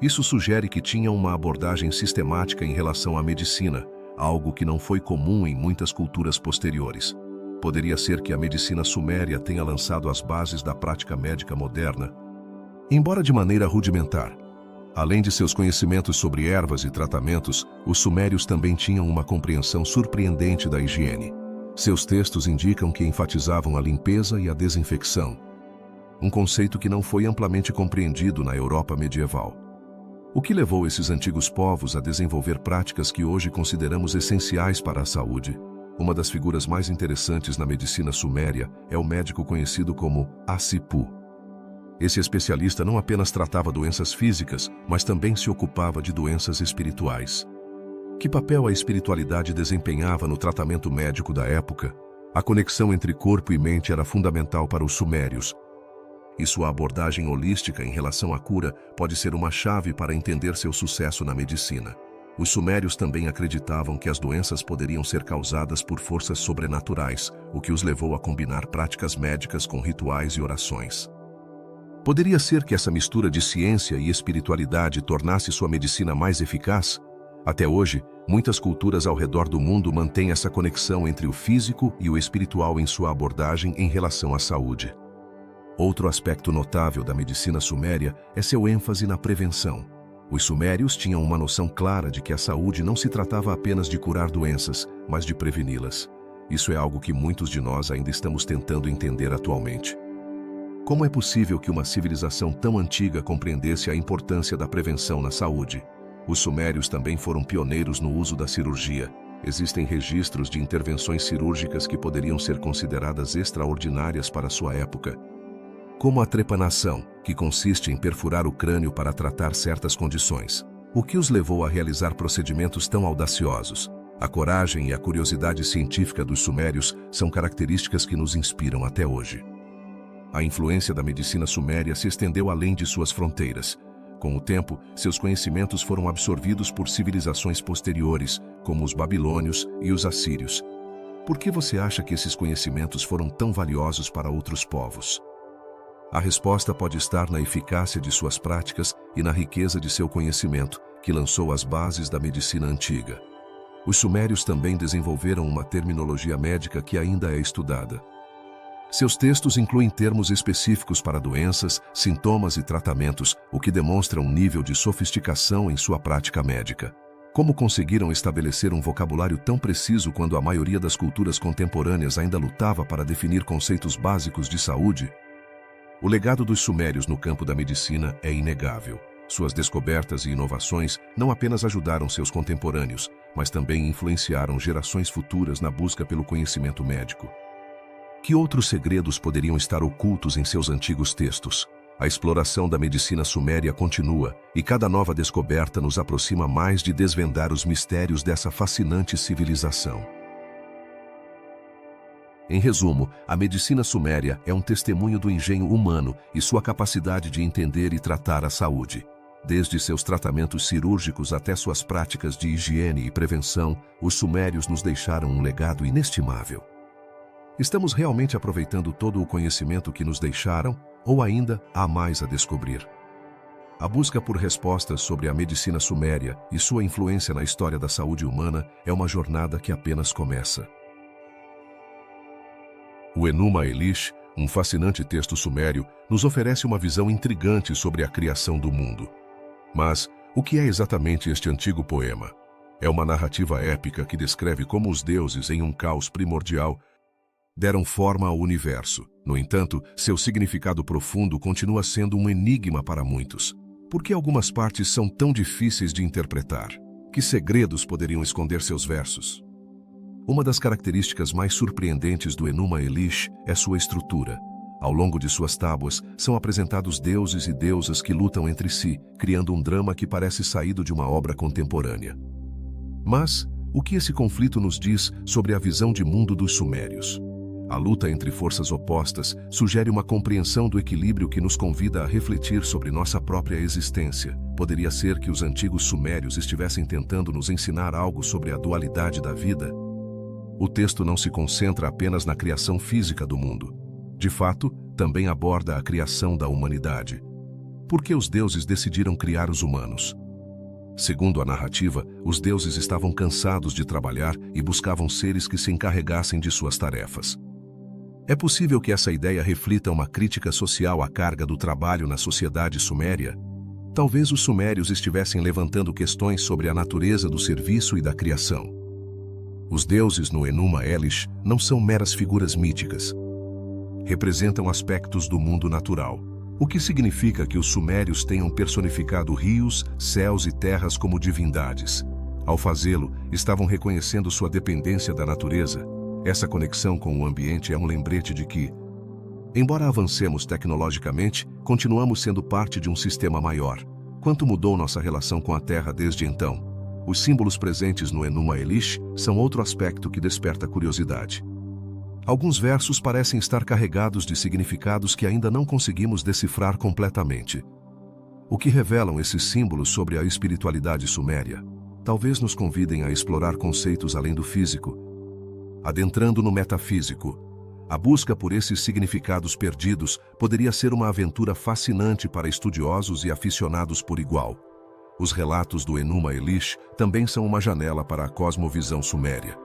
Isso sugere que tinham uma abordagem sistemática em relação à medicina, algo que não foi comum em muitas culturas posteriores. Poderia ser que a medicina suméria tenha lançado as bases da prática médica moderna, embora de maneira rudimentar. Além de seus conhecimentos sobre ervas e tratamentos, os sumérios também tinham uma compreensão surpreendente da higiene. Seus textos indicam que enfatizavam a limpeza e a desinfecção, um conceito que não foi amplamente compreendido na Europa medieval. O que levou esses antigos povos a desenvolver práticas que hoje consideramos essenciais para a saúde? Uma das figuras mais interessantes na medicina suméria é o médico conhecido como Asipu. Esse especialista não apenas tratava doenças físicas, mas também se ocupava de doenças espirituais. Que papel a espiritualidade desempenhava no tratamento médico da época? A conexão entre corpo e mente era fundamental para os sumérios, e sua abordagem holística em relação à cura pode ser uma chave para entender seu sucesso na medicina. Os sumérios também acreditavam que as doenças poderiam ser causadas por forças sobrenaturais, o que os levou a combinar práticas médicas com rituais e orações. Poderia ser que essa mistura de ciência e espiritualidade tornasse sua medicina mais eficaz? Até hoje, muitas culturas ao redor do mundo mantêm essa conexão entre o físico e o espiritual em sua abordagem em relação à saúde. Outro aspecto notável da medicina suméria é seu ênfase na prevenção. Os sumérios tinham uma noção clara de que a saúde não se tratava apenas de curar doenças, mas de preveni-las. Isso é algo que muitos de nós ainda estamos tentando entender atualmente. Como é possível que uma civilização tão antiga compreendesse a importância da prevenção na saúde? Os sumérios também foram pioneiros no uso da cirurgia. Existem registros de intervenções cirúrgicas que poderiam ser consideradas extraordinárias para sua época, como a trepanação, que consiste em perfurar o crânio para tratar certas condições. O que os levou a realizar procedimentos tão audaciosos? A coragem e a curiosidade científica dos sumérios são características que nos inspiram até hoje. A influência da medicina suméria se estendeu além de suas fronteiras. Com o tempo, seus conhecimentos foram absorvidos por civilizações posteriores, como os babilônios e os assírios. Por que você acha que esses conhecimentos foram tão valiosos para outros povos? A resposta pode estar na eficácia de suas práticas e na riqueza de seu conhecimento, que lançou as bases da medicina antiga. Os sumérios também desenvolveram uma terminologia médica que ainda é estudada. Seus textos incluem termos específicos para doenças, sintomas e tratamentos, o que demonstra um nível de sofisticação em sua prática médica. Como conseguiram estabelecer um vocabulário tão preciso quando a maioria das culturas contemporâneas ainda lutava para definir conceitos básicos de saúde? O legado dos sumérios no campo da medicina é inegável. Suas descobertas e inovações não apenas ajudaram seus contemporâneos, mas também influenciaram gerações futuras na busca pelo conhecimento médico. Que outros segredos poderiam estar ocultos em seus antigos textos? A exploração da medicina suméria continua, e cada nova descoberta nos aproxima mais de desvendar os mistérios dessa fascinante civilização. Em resumo, a medicina suméria é um testemunho do engenho humano e sua capacidade de entender e tratar a saúde. Desde seus tratamentos cirúrgicos até suas práticas de higiene e prevenção, os sumérios nos deixaram um legado inestimável. Estamos realmente aproveitando todo o conhecimento que nos deixaram, ou ainda há mais a descobrir? A busca por respostas sobre a medicina suméria e sua influência na história da saúde humana é uma jornada que apenas começa. O Enuma Elish, um fascinante texto sumério, nos oferece uma visão intrigante sobre a criação do mundo. Mas, o que é exatamente este antigo poema? É uma narrativa épica que descreve como os deuses, em um caos primordial, deram forma ao universo. No entanto, seu significado profundo continua sendo um enigma para muitos. Por que algumas partes são tão difíceis de interpretar? Que segredos poderiam esconder seus versos? Uma das características mais surpreendentes do Enuma Elish é sua estrutura. Ao longo de suas tábuas, são apresentados deuses e deusas que lutam entre si, criando um drama que parece saído de uma obra contemporânea. Mas, o que esse conflito nos diz sobre a visão de mundo dos sumérios? A luta entre forças opostas sugere uma compreensão do equilíbrio que nos convida a refletir sobre nossa própria existência. Poderia ser que os antigos sumérios estivessem tentando nos ensinar algo sobre a dualidade da vida? O texto não se concentra apenas na criação física do mundo. De fato, também aborda a criação da humanidade. Por que os deuses decidiram criar os humanos? Segundo a narrativa, os deuses estavam cansados de trabalhar e buscavam seres que se encarregassem de suas tarefas. É possível que essa ideia reflita uma crítica social à carga do trabalho na sociedade suméria? Talvez os sumérios estivessem levantando questões sobre a natureza do serviço e da criação. Os deuses no Enuma Elish não são meras figuras míticas. Representam aspectos do mundo natural, o que significa que os sumérios tenham personificado rios, céus e terras como divindades. Ao fazê-lo, estavam reconhecendo sua dependência da natureza. Essa conexão com o ambiente é um lembrete de que, embora avancemos tecnologicamente, continuamos sendo parte de um sistema maior. Quanto mudou nossa relação com a Terra desde então? Os símbolos presentes no Enuma Elish são outro aspecto que desperta curiosidade. Alguns versos parecem estar carregados de significados que ainda não conseguimos decifrar completamente. O que revelam esses símbolos sobre a espiritualidade suméria? Talvez nos convidem a explorar conceitos além do físico. Adentrando no metafísico, a busca por esses significados perdidos poderia ser uma aventura fascinante para estudiosos e aficionados por igual. Os relatos do Enuma Elish também são uma janela para a cosmovisão suméria.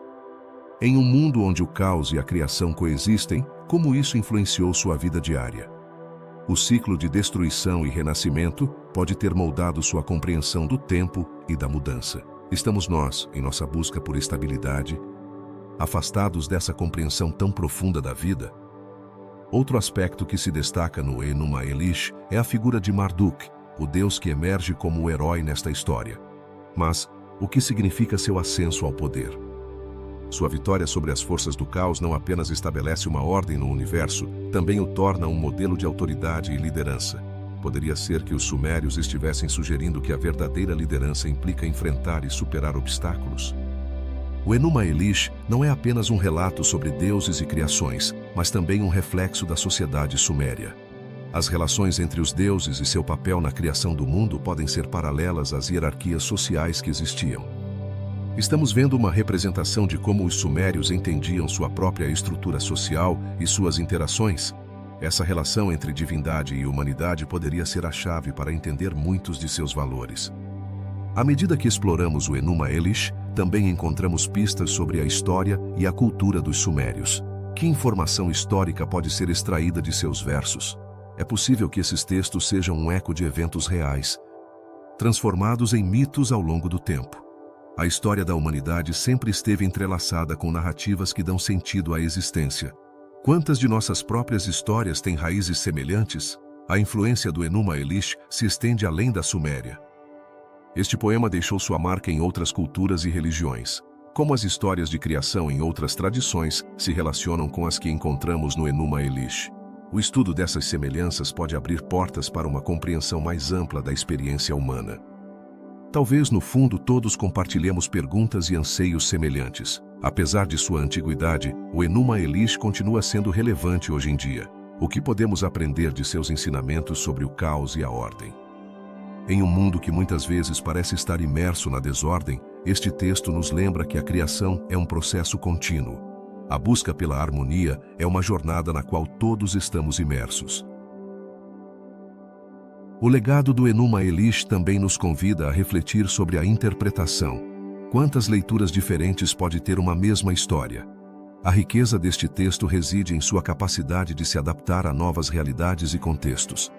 Em um mundo onde o caos e a criação coexistem, como isso influenciou sua vida diária? O ciclo de destruição e renascimento pode ter moldado sua compreensão do tempo e da mudança. Estamos nós, em nossa busca por estabilidade, afastados dessa compreensão tão profunda da vida? Outro aspecto que se destaca no Enuma Elish é a figura de Marduk, o deus que emerge como o herói nesta história. Mas o que significa seu ascenso ao poder? Sua vitória sobre as forças do caos não apenas estabelece uma ordem no universo, também o torna um modelo de autoridade e liderança. Poderia ser que os sumérios estivessem sugerindo que a verdadeira liderança implica enfrentar e superar obstáculos. O Enuma Elish não é apenas um relato sobre deuses e criações, mas também um reflexo da sociedade suméria. As relações entre os deuses e seu papel na criação do mundo podem ser paralelas às hierarquias sociais que existiam. Estamos vendo uma representação de como os sumérios entendiam sua própria estrutura social e suas interações. Essa relação entre divindade e humanidade poderia ser a chave para entender muitos de seus valores. À medida que exploramos o Enuma Elish, também encontramos pistas sobre a história e a cultura dos sumérios. Que informação histórica pode ser extraída de seus versos? É possível que esses textos sejam um eco de eventos reais, transformados em mitos ao longo do tempo. A história da humanidade sempre esteve entrelaçada com narrativas que dão sentido à existência. Quantas de nossas próprias histórias têm raízes semelhantes? A influência do Enuma Elish se estende além da Suméria. Este poema deixou sua marca em outras culturas e religiões. Como as histórias de criação em outras tradições se relacionam com as que encontramos no Enuma Elish? O estudo dessas semelhanças pode abrir portas para uma compreensão mais ampla da experiência humana. Talvez, no fundo, todos compartilhemos perguntas e anseios semelhantes. Apesar de sua antiguidade, o Enuma Elish continua sendo relevante hoje em dia. O que podemos aprender de seus ensinamentos sobre o caos e a ordem? Em um mundo que muitas vezes parece estar imerso na desordem, este texto nos lembra que a criação é um processo contínuo. A busca pela harmonia é uma jornada na qual todos estamos imersos. O legado do Enuma Elish também nos convida a refletir sobre a interpretação. Quantas leituras diferentes pode ter uma mesma história? A riqueza deste texto reside em sua capacidade de se adaptar a novas realidades e contextos.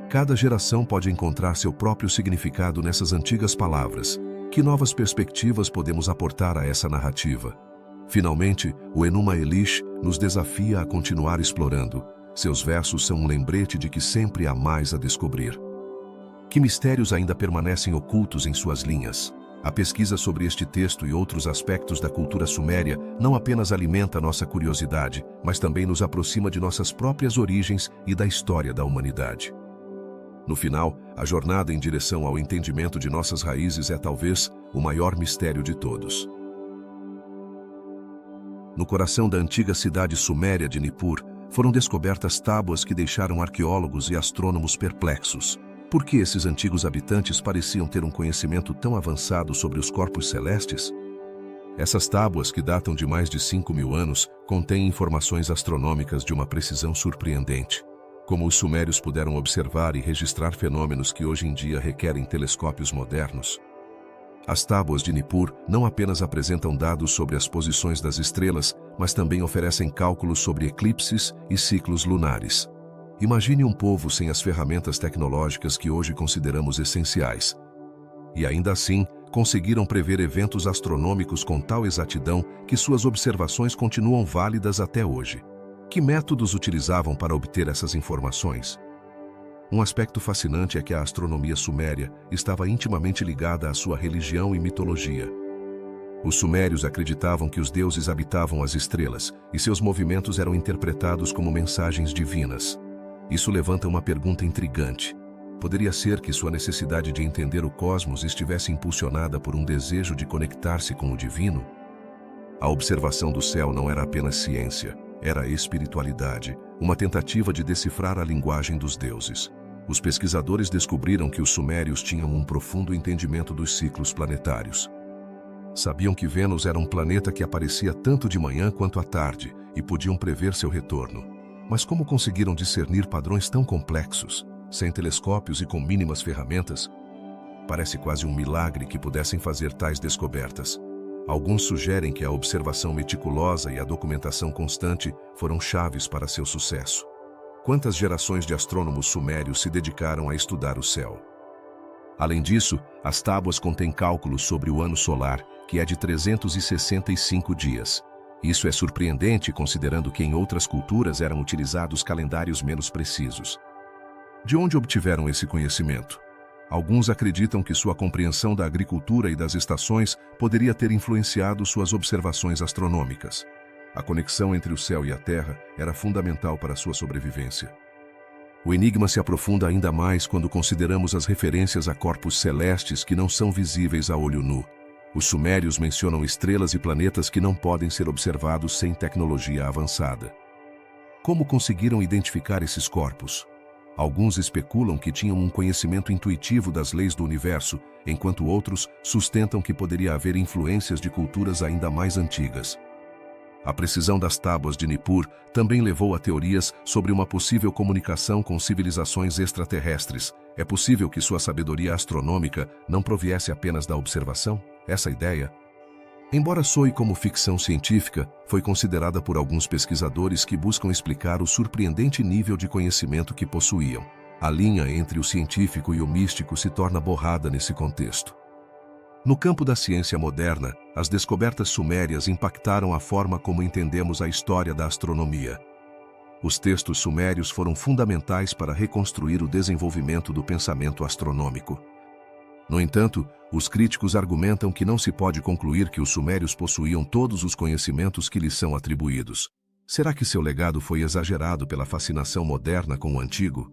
Cada geração pode encontrar seu próprio significado nessas antigas palavras. Que novas perspectivas podemos aportar a essa narrativa? Finalmente, o Enuma Elish nos desafia a continuar explorando. Seus versos são um lembrete de que sempre há mais a descobrir. Que mistérios ainda permanecem ocultos em suas linhas? A pesquisa sobre este texto e outros aspectos da cultura suméria não apenas alimenta nossa curiosidade, mas também nos aproxima de nossas próprias origens e da história da humanidade. No final, a jornada em direção ao entendimento de nossas raízes é talvez o maior mistério de todos. No coração da antiga cidade suméria de Nippur, foram descobertas tábuas que deixaram arqueólogos e astrônomos perplexos. Por que esses antigos habitantes pareciam ter um conhecimento tão avançado sobre os corpos celestes? Essas tábuas, que datam de mais de 5.000 anos, contêm informações astronômicas de uma precisão surpreendente. Como os sumérios puderam observar e registrar fenômenos que hoje em dia requerem telescópios modernos? As tábuas de Nippur não apenas apresentam dados sobre as posições das estrelas, mas também oferecem cálculos sobre eclipses e ciclos lunares. Imagine um povo sem as ferramentas tecnológicas que hoje consideramos essenciais. E ainda assim, conseguiram prever eventos astronômicos com tal exatidão que suas observações continuam válidas até hoje. Que métodos utilizavam para obter essas informações? Um aspecto fascinante é que a astronomia suméria estava intimamente ligada à sua religião e mitologia. Os sumérios acreditavam que os deuses habitavam as estrelas e seus movimentos eram interpretados como mensagens divinas. Isso levanta uma pergunta intrigante. Poderia ser que sua necessidade de entender o cosmos estivesse impulsionada por um desejo de conectar-se com o divino? A observação do céu não era apenas ciência, era espiritualidade, uma tentativa de decifrar a linguagem dos deuses. Os pesquisadores descobriram que os sumérios tinham um profundo entendimento dos ciclos planetários. Sabiam que Vênus era um planeta que aparecia tanto de manhã quanto à tarde e podiam prever seu retorno. Mas como conseguiram discernir padrões tão complexos, sem telescópios e com mínimas ferramentas? Parece quase um milagre que pudessem fazer tais descobertas. Alguns sugerem que a observação meticulosa e a documentação constante foram chaves para seu sucesso. Quantas gerações de astrônomos sumérios se dedicaram a estudar o céu? Além disso, as tábuas contêm cálculos sobre o ano solar, que é de 365 dias. Isso é surpreendente considerando que em outras culturas eram utilizados calendários menos precisos. De onde obtiveram esse conhecimento? Alguns acreditam que sua compreensão da agricultura e das estações poderia ter influenciado suas observações astronômicas. A conexão entre o céu e a Terra era fundamental para sua sobrevivência. O enigma se aprofunda ainda mais quando consideramos as referências a corpos celestes que não são visíveis a olho nu. Os sumérios mencionam estrelas e planetas que não podem ser observados sem tecnologia avançada. Como conseguiram identificar esses corpos? Alguns especulam que tinham um conhecimento intuitivo das leis do universo, enquanto outros sustentam que poderia haver influências de culturas ainda mais antigas. A precisão das tábuas de Nippur também levou a teorias sobre uma possível comunicação com civilizações extraterrestres. É possível que sua sabedoria astronômica não proviesse apenas da observação? Essa ideia, embora soe como ficção científica, foi considerada por alguns pesquisadores que buscam explicar o surpreendente nível de conhecimento que possuíam. A linha entre o científico e o místico se torna borrada nesse contexto. No campo da ciência moderna, as descobertas sumérias impactaram a forma como entendemos a história da astronomia. Os textos sumérios foram fundamentais para reconstruir o desenvolvimento do pensamento astronômico. No entanto, os críticos argumentam que não se pode concluir que os sumérios possuíam todos os conhecimentos que lhes são atribuídos. Será que seu legado foi exagerado pela fascinação moderna com o antigo?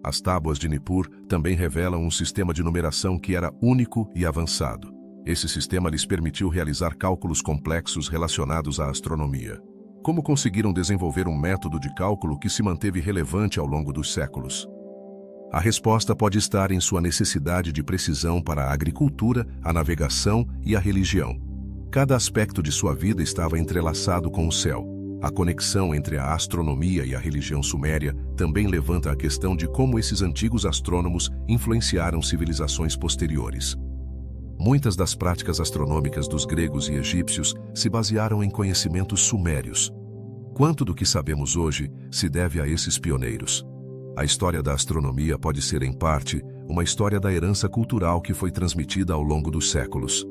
As tábuas de Nippur também revelam um sistema de numeração que era único e avançado. Esse sistema lhes permitiu realizar cálculos complexos relacionados à astronomia. Como conseguiram desenvolver um método de cálculo que se manteve relevante ao longo dos séculos? A resposta pode estar em sua necessidade de precisão para a agricultura, a navegação e a religião. Cada aspecto de sua vida estava entrelaçado com o céu. A conexão entre a astronomia e a religião suméria também levanta a questão de como esses antigos astrônomos influenciaram civilizações posteriores. Muitas das práticas astronômicas dos gregos e egípcios se basearam em conhecimentos sumérios. Quanto do que sabemos hoje se deve a esses pioneiros? A história da astronomia pode ser, em parte, uma história da herança cultural que foi transmitida ao longo dos séculos.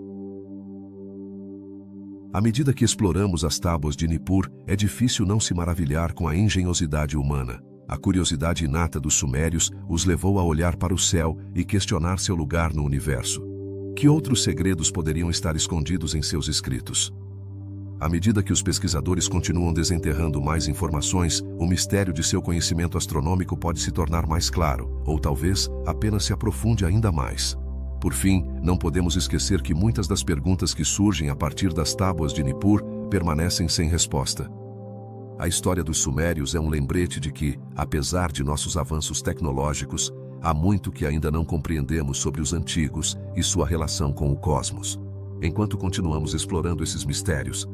À medida que exploramos as tábuas de Nippur, é difícil não se maravilhar com a engenhosidade humana. A curiosidade inata dos sumérios os levou a olhar para o céu e questionar seu lugar no universo. Que outros segredos poderiam estar escondidos em seus escritos? À medida que os pesquisadores continuam desenterrando mais informações, o mistério de seu conhecimento astronômico pode se tornar mais claro, ou talvez apenas se aprofunde ainda mais. Por fim, não podemos esquecer que muitas das perguntas que surgem a partir das tábuas de Nippur permanecem sem resposta. A história dos sumérios é um lembrete de que, apesar de nossos avanços tecnológicos, há muito que ainda não compreendemos sobre os antigos e sua relação com o cosmos. Enquanto continuamos explorando esses mistérios,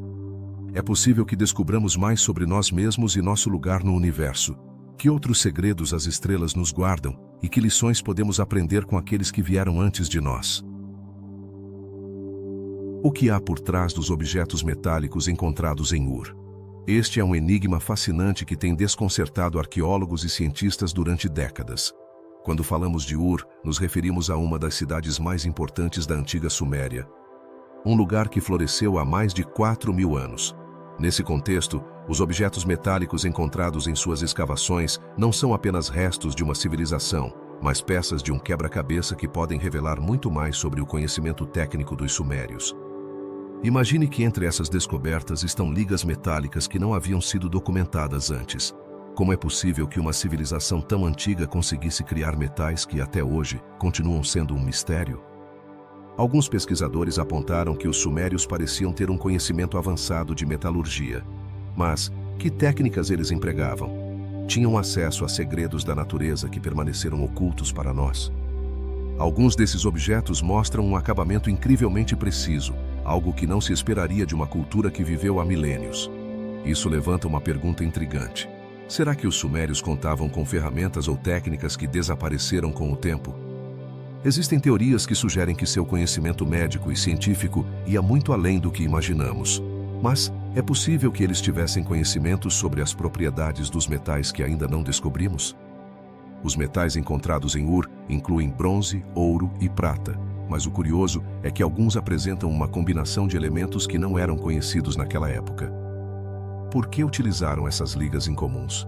é possível que descubramos mais sobre nós mesmos e nosso lugar no universo. Que outros segredos as estrelas nos guardam e que lições podemos aprender com aqueles que vieram antes de nós? O que há por trás dos objetos metálicos encontrados em Ur? Este é um enigma fascinante que tem desconcertado arqueólogos e cientistas durante décadas. Quando falamos de Ur, nos referimos a uma das cidades mais importantes da antiga Suméria, um lugar que floresceu há mais de 4.000 anos. Nesse contexto, os objetos metálicos encontrados em suas escavações não são apenas restos de uma civilização, mas peças de um quebra-cabeça que podem revelar muito mais sobre o conhecimento técnico dos sumérios. Imagine que entre essas descobertas estão ligas metálicas que não haviam sido documentadas antes. Como é possível que uma civilização tão antiga conseguisse criar metais que até hoje continuam sendo um mistério? Alguns pesquisadores apontaram que os sumérios pareciam ter um conhecimento avançado de metalurgia. Mas, que técnicas eles empregavam? Tinham acesso a segredos da natureza que permaneceram ocultos para nós? Alguns desses objetos mostram um acabamento incrivelmente preciso, algo que não se esperaria de uma cultura que viveu há milênios. Isso levanta uma pergunta intrigante. Será que os sumérios contavam com ferramentas ou técnicas que desapareceram com o tempo? Existem teorias que sugerem que seu conhecimento médico e científico ia muito além do que imaginamos. Mas é possível que eles tivessem conhecimentos sobre as propriedades dos metais que ainda não descobrimos? Os metais encontrados em Ur incluem bronze, ouro e prata, mas o curioso é que alguns apresentam uma combinação de elementos que não eram conhecidos naquela época. Por que utilizaram essas ligas incomuns?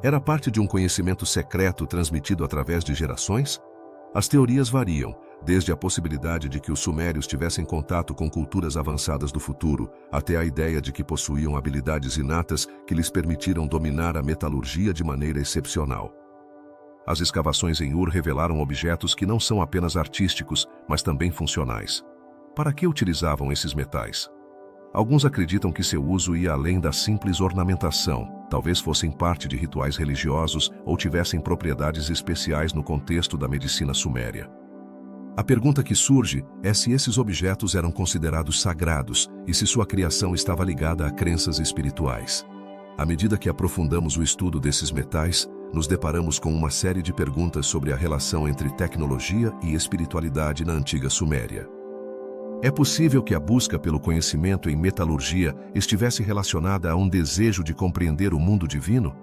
Era parte de um conhecimento secreto transmitido através de gerações? As teorias variam, desde a possibilidade de que os sumérios tivessem contato com culturas avançadas do futuro, até a ideia de que possuíam habilidades inatas que lhes permitiram dominar a metalurgia de maneira excepcional. As escavações em Ur revelaram objetos que não são apenas artísticos, mas também funcionais. Para que utilizavam esses metais? Alguns acreditam que seu uso ia além da simples ornamentação, talvez fossem parte de rituais religiosos ou tivessem propriedades especiais no contexto da medicina suméria. A pergunta que surge é se esses objetos eram considerados sagrados e se sua criação estava ligada a crenças espirituais. À medida que aprofundamos o estudo desses metais, nos deparamos com uma série de perguntas sobre a relação entre tecnologia e espiritualidade na antiga Suméria. É possível que a busca pelo conhecimento em metalurgia estivesse relacionada a um desejo de compreender o mundo divino?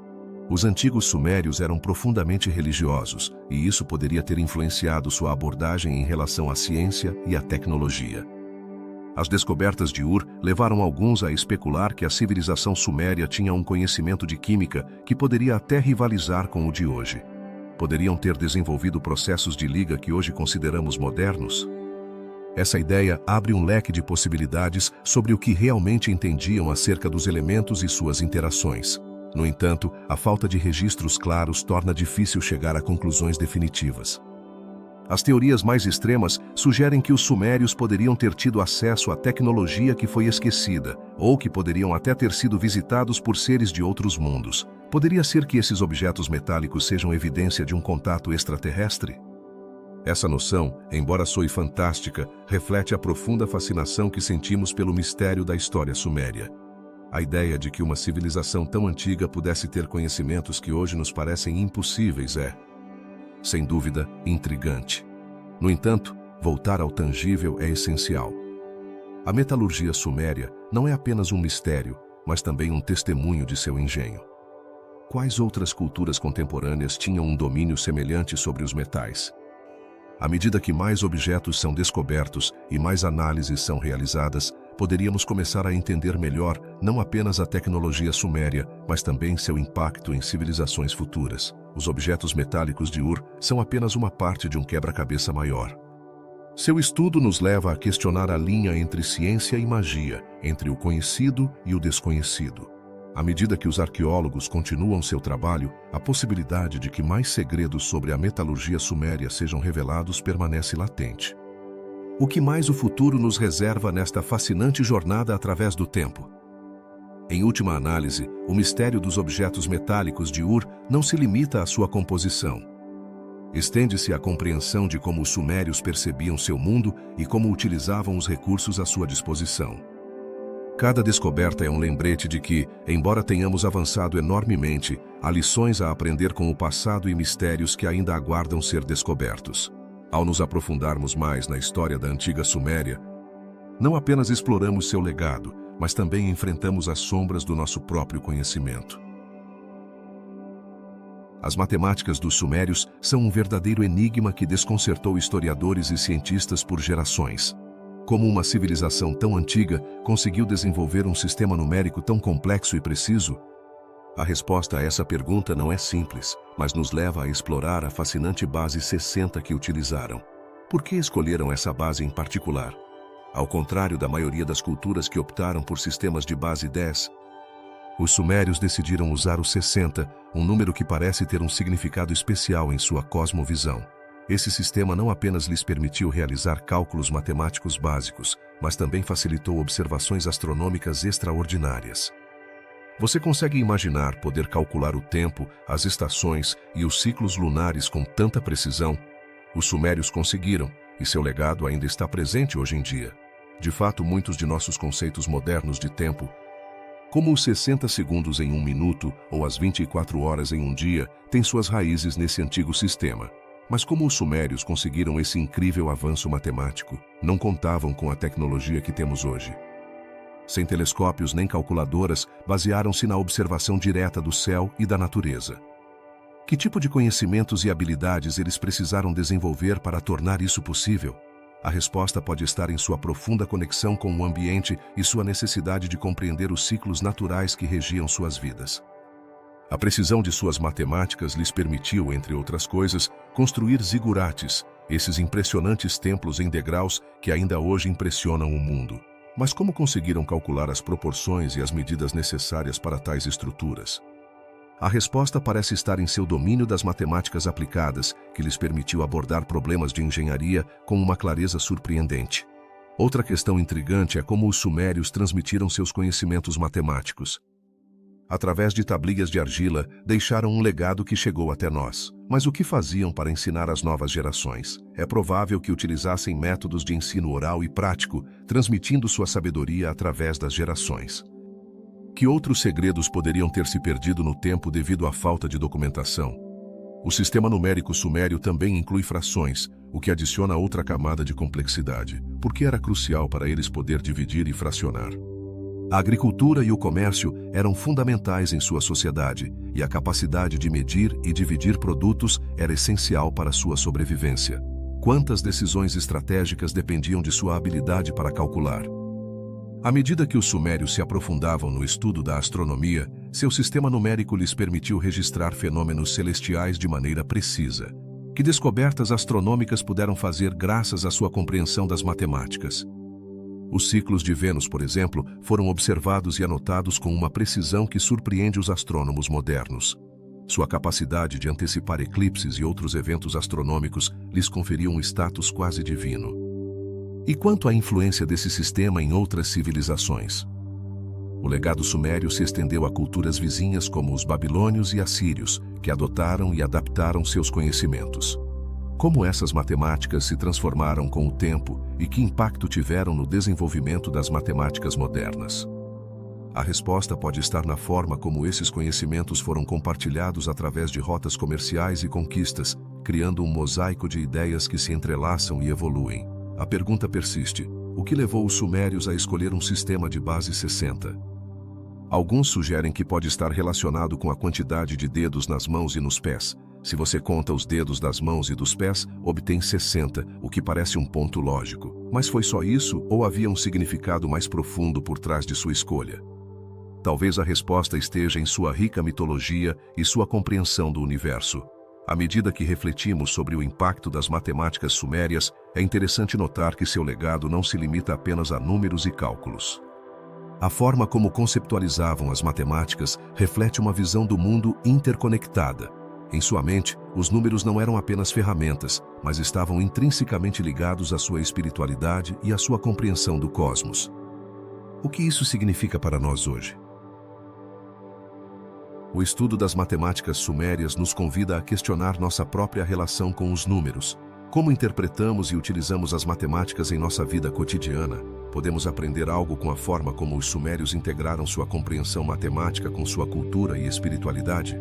Os antigos sumérios eram profundamente religiosos, e isso poderia ter influenciado sua abordagem em relação à ciência e à tecnologia. As descobertas de Ur levaram alguns a especular que a civilização suméria tinha um conhecimento de química que poderia até rivalizar com o de hoje. Poderiam ter desenvolvido processos de liga que hoje consideramos modernos? Essa ideia abre um leque de possibilidades sobre o que realmente entendiam acerca dos elementos e suas interações. No entanto, a falta de registros claros torna difícil chegar a conclusões definitivas. As teorias mais extremas sugerem que os sumérios poderiam ter tido acesso à tecnologia que foi esquecida, ou que poderiam até ter sido visitados por seres de outros mundos. Poderia ser que esses objetos metálicos sejam evidência de um contato extraterrestre? Essa noção, embora soe fantástica, reflete a profunda fascinação que sentimos pelo mistério da história suméria. A ideia de que uma civilização tão antiga pudesse ter conhecimentos que hoje nos parecem impossíveis é, sem dúvida, intrigante. No entanto, voltar ao tangível é essencial. A metalurgia suméria não é apenas um mistério, mas também um testemunho de seu engenho. Quais outras culturas contemporâneas tinham um domínio semelhante sobre os metais? À medida que mais objetos são descobertos e mais análises são realizadas, poderíamos começar a entender melhor não apenas a tecnologia suméria, mas também seu impacto em civilizações futuras. Os objetos metálicos de Ur são apenas uma parte de um quebra-cabeça maior. Seu estudo nos leva a questionar a linha entre ciência e magia, entre o conhecido e o desconhecido. À medida que os arqueólogos continuam seu trabalho, a possibilidade de que mais segredos sobre a metalurgia suméria sejam revelados permanece latente. O que mais o futuro nos reserva nesta fascinante jornada através do tempo? Em última análise, o mistério dos objetos metálicos de Ur não se limita à sua composição. Estende-se à compreensão de como os sumérios percebiam seu mundo e como utilizavam os recursos à sua disposição. Cada descoberta é um lembrete de que, embora tenhamos avançado enormemente, há lições a aprender com o passado e mistérios que ainda aguardam ser descobertos. Ao nos aprofundarmos mais na história da antiga Suméria, não apenas exploramos seu legado, mas também enfrentamos as sombras do nosso próprio conhecimento. As matemáticas dos sumérios são um verdadeiro enigma que desconcertou historiadores e cientistas por gerações. Como uma civilização tão antiga conseguiu desenvolver um sistema numérico tão complexo e preciso? A resposta a essa pergunta não é simples, mas nos leva a explorar a fascinante base 60 que utilizaram. Por que escolheram essa base em particular? Ao contrário da maioria das culturas que optaram por sistemas de base 10, os sumérios decidiram usar o 60, um número que parece ter um significado especial em sua cosmovisão. Esse sistema não apenas lhes permitiu realizar cálculos matemáticos básicos, mas também facilitou observações astronômicas extraordinárias. Você consegue imaginar poder calcular o tempo, as estações e os ciclos lunares com tanta precisão? Os sumérios conseguiram, e seu legado ainda está presente hoje em dia. De fato, muitos de nossos conceitos modernos de tempo, como os 60 segundos em um minuto ou as 24 horas em um dia, têm suas raízes nesse antigo sistema. Mas como os sumérios conseguiram esse incrível avanço matemático, não contavam com a tecnologia que temos hoje. Sem telescópios nem calculadoras, basearam-se na observação direta do céu e da natureza. Que tipo de conhecimentos e habilidades eles precisaram desenvolver para tornar isso possível? A resposta pode estar em sua profunda conexão com o ambiente e sua necessidade de compreender os ciclos naturais que regiam suas vidas. A precisão de suas matemáticas lhes permitiu, entre outras coisas, construir zigurates, Esses impressionantes templos em degraus que ainda hoje impressionam o mundo. Mas como conseguiram calcular as proporções e as medidas necessárias para tais estruturas? A resposta parece estar em seu domínio das matemáticas aplicadas, que lhes permitiu abordar problemas de engenharia com uma clareza surpreendente. Outra questão intrigante é como os sumérios transmitiram seus conhecimentos matemáticos. Através de tablias de argila, deixaram um legado que chegou até nós. Mas o que faziam para ensinar as novas gerações? É provável que utilizassem métodos de ensino oral e prático, transmitindo sua sabedoria através das gerações. Que outros segredos poderiam ter se perdido no tempo devido à falta de documentação? O sistema numérico sumério também inclui frações, o que adiciona outra camada de complexidade, porque era crucial para eles poder dividir e fracionar. A agricultura e o comércio eram fundamentais em sua sociedade, e a capacidade de medir e dividir produtos era essencial para sua sobrevivência. Quantas decisões estratégicas dependiam de sua habilidade para calcular? À medida que os sumérios se aprofundavam no estudo da astronomia, seu sistema numérico lhes permitiu registrar fenômenos celestiais de maneira precisa. Que descobertas astronômicas puderam fazer graças à sua compreensão das matemáticas? Os ciclos de Vênus, por exemplo, foram observados e anotados com uma precisão que surpreende os astrônomos modernos. Sua capacidade de antecipar eclipses e outros eventos astronômicos lhes conferiu um status quase divino. E quanto à influência desse sistema em outras civilizações? O legado sumério se estendeu a culturas vizinhas como os babilônios e assírios, que adotaram e adaptaram seus conhecimentos. Como essas matemáticas se transformaram com o tempo e que impacto tiveram no desenvolvimento das matemáticas modernas? A resposta pode estar na forma como esses conhecimentos foram compartilhados através de rotas comerciais e conquistas, criando um mosaico de ideias que se entrelaçam e evoluem. A pergunta persiste: o que levou os sumérios a escolher um sistema de base 60? Alguns sugerem que pode estar relacionado com a quantidade de dedos nas mãos e nos pés. Se você conta os dedos das mãos e dos pés, obtém 60, o que parece um ponto lógico. Mas foi só isso ou havia um significado mais profundo por trás de sua escolha? Talvez a resposta esteja em sua rica mitologia e sua compreensão do universo. À medida que refletimos sobre o impacto das matemáticas sumérias, é interessante notar que seu legado não se limita apenas a números e cálculos. A forma como conceptualizavam as matemáticas reflete uma visão do mundo interconectada. Em sua mente, os números não eram apenas ferramentas, mas estavam intrinsecamente ligados à sua espiritualidade e à sua compreensão do cosmos. O que isso significa para nós hoje? O estudo das matemáticas sumérias nos convida a questionar nossa própria relação com os números. Como interpretamos e utilizamos as matemáticas em nossa vida cotidiana? Podemos aprender algo com a forma como os sumérios integraram sua compreensão matemática com sua cultura e espiritualidade?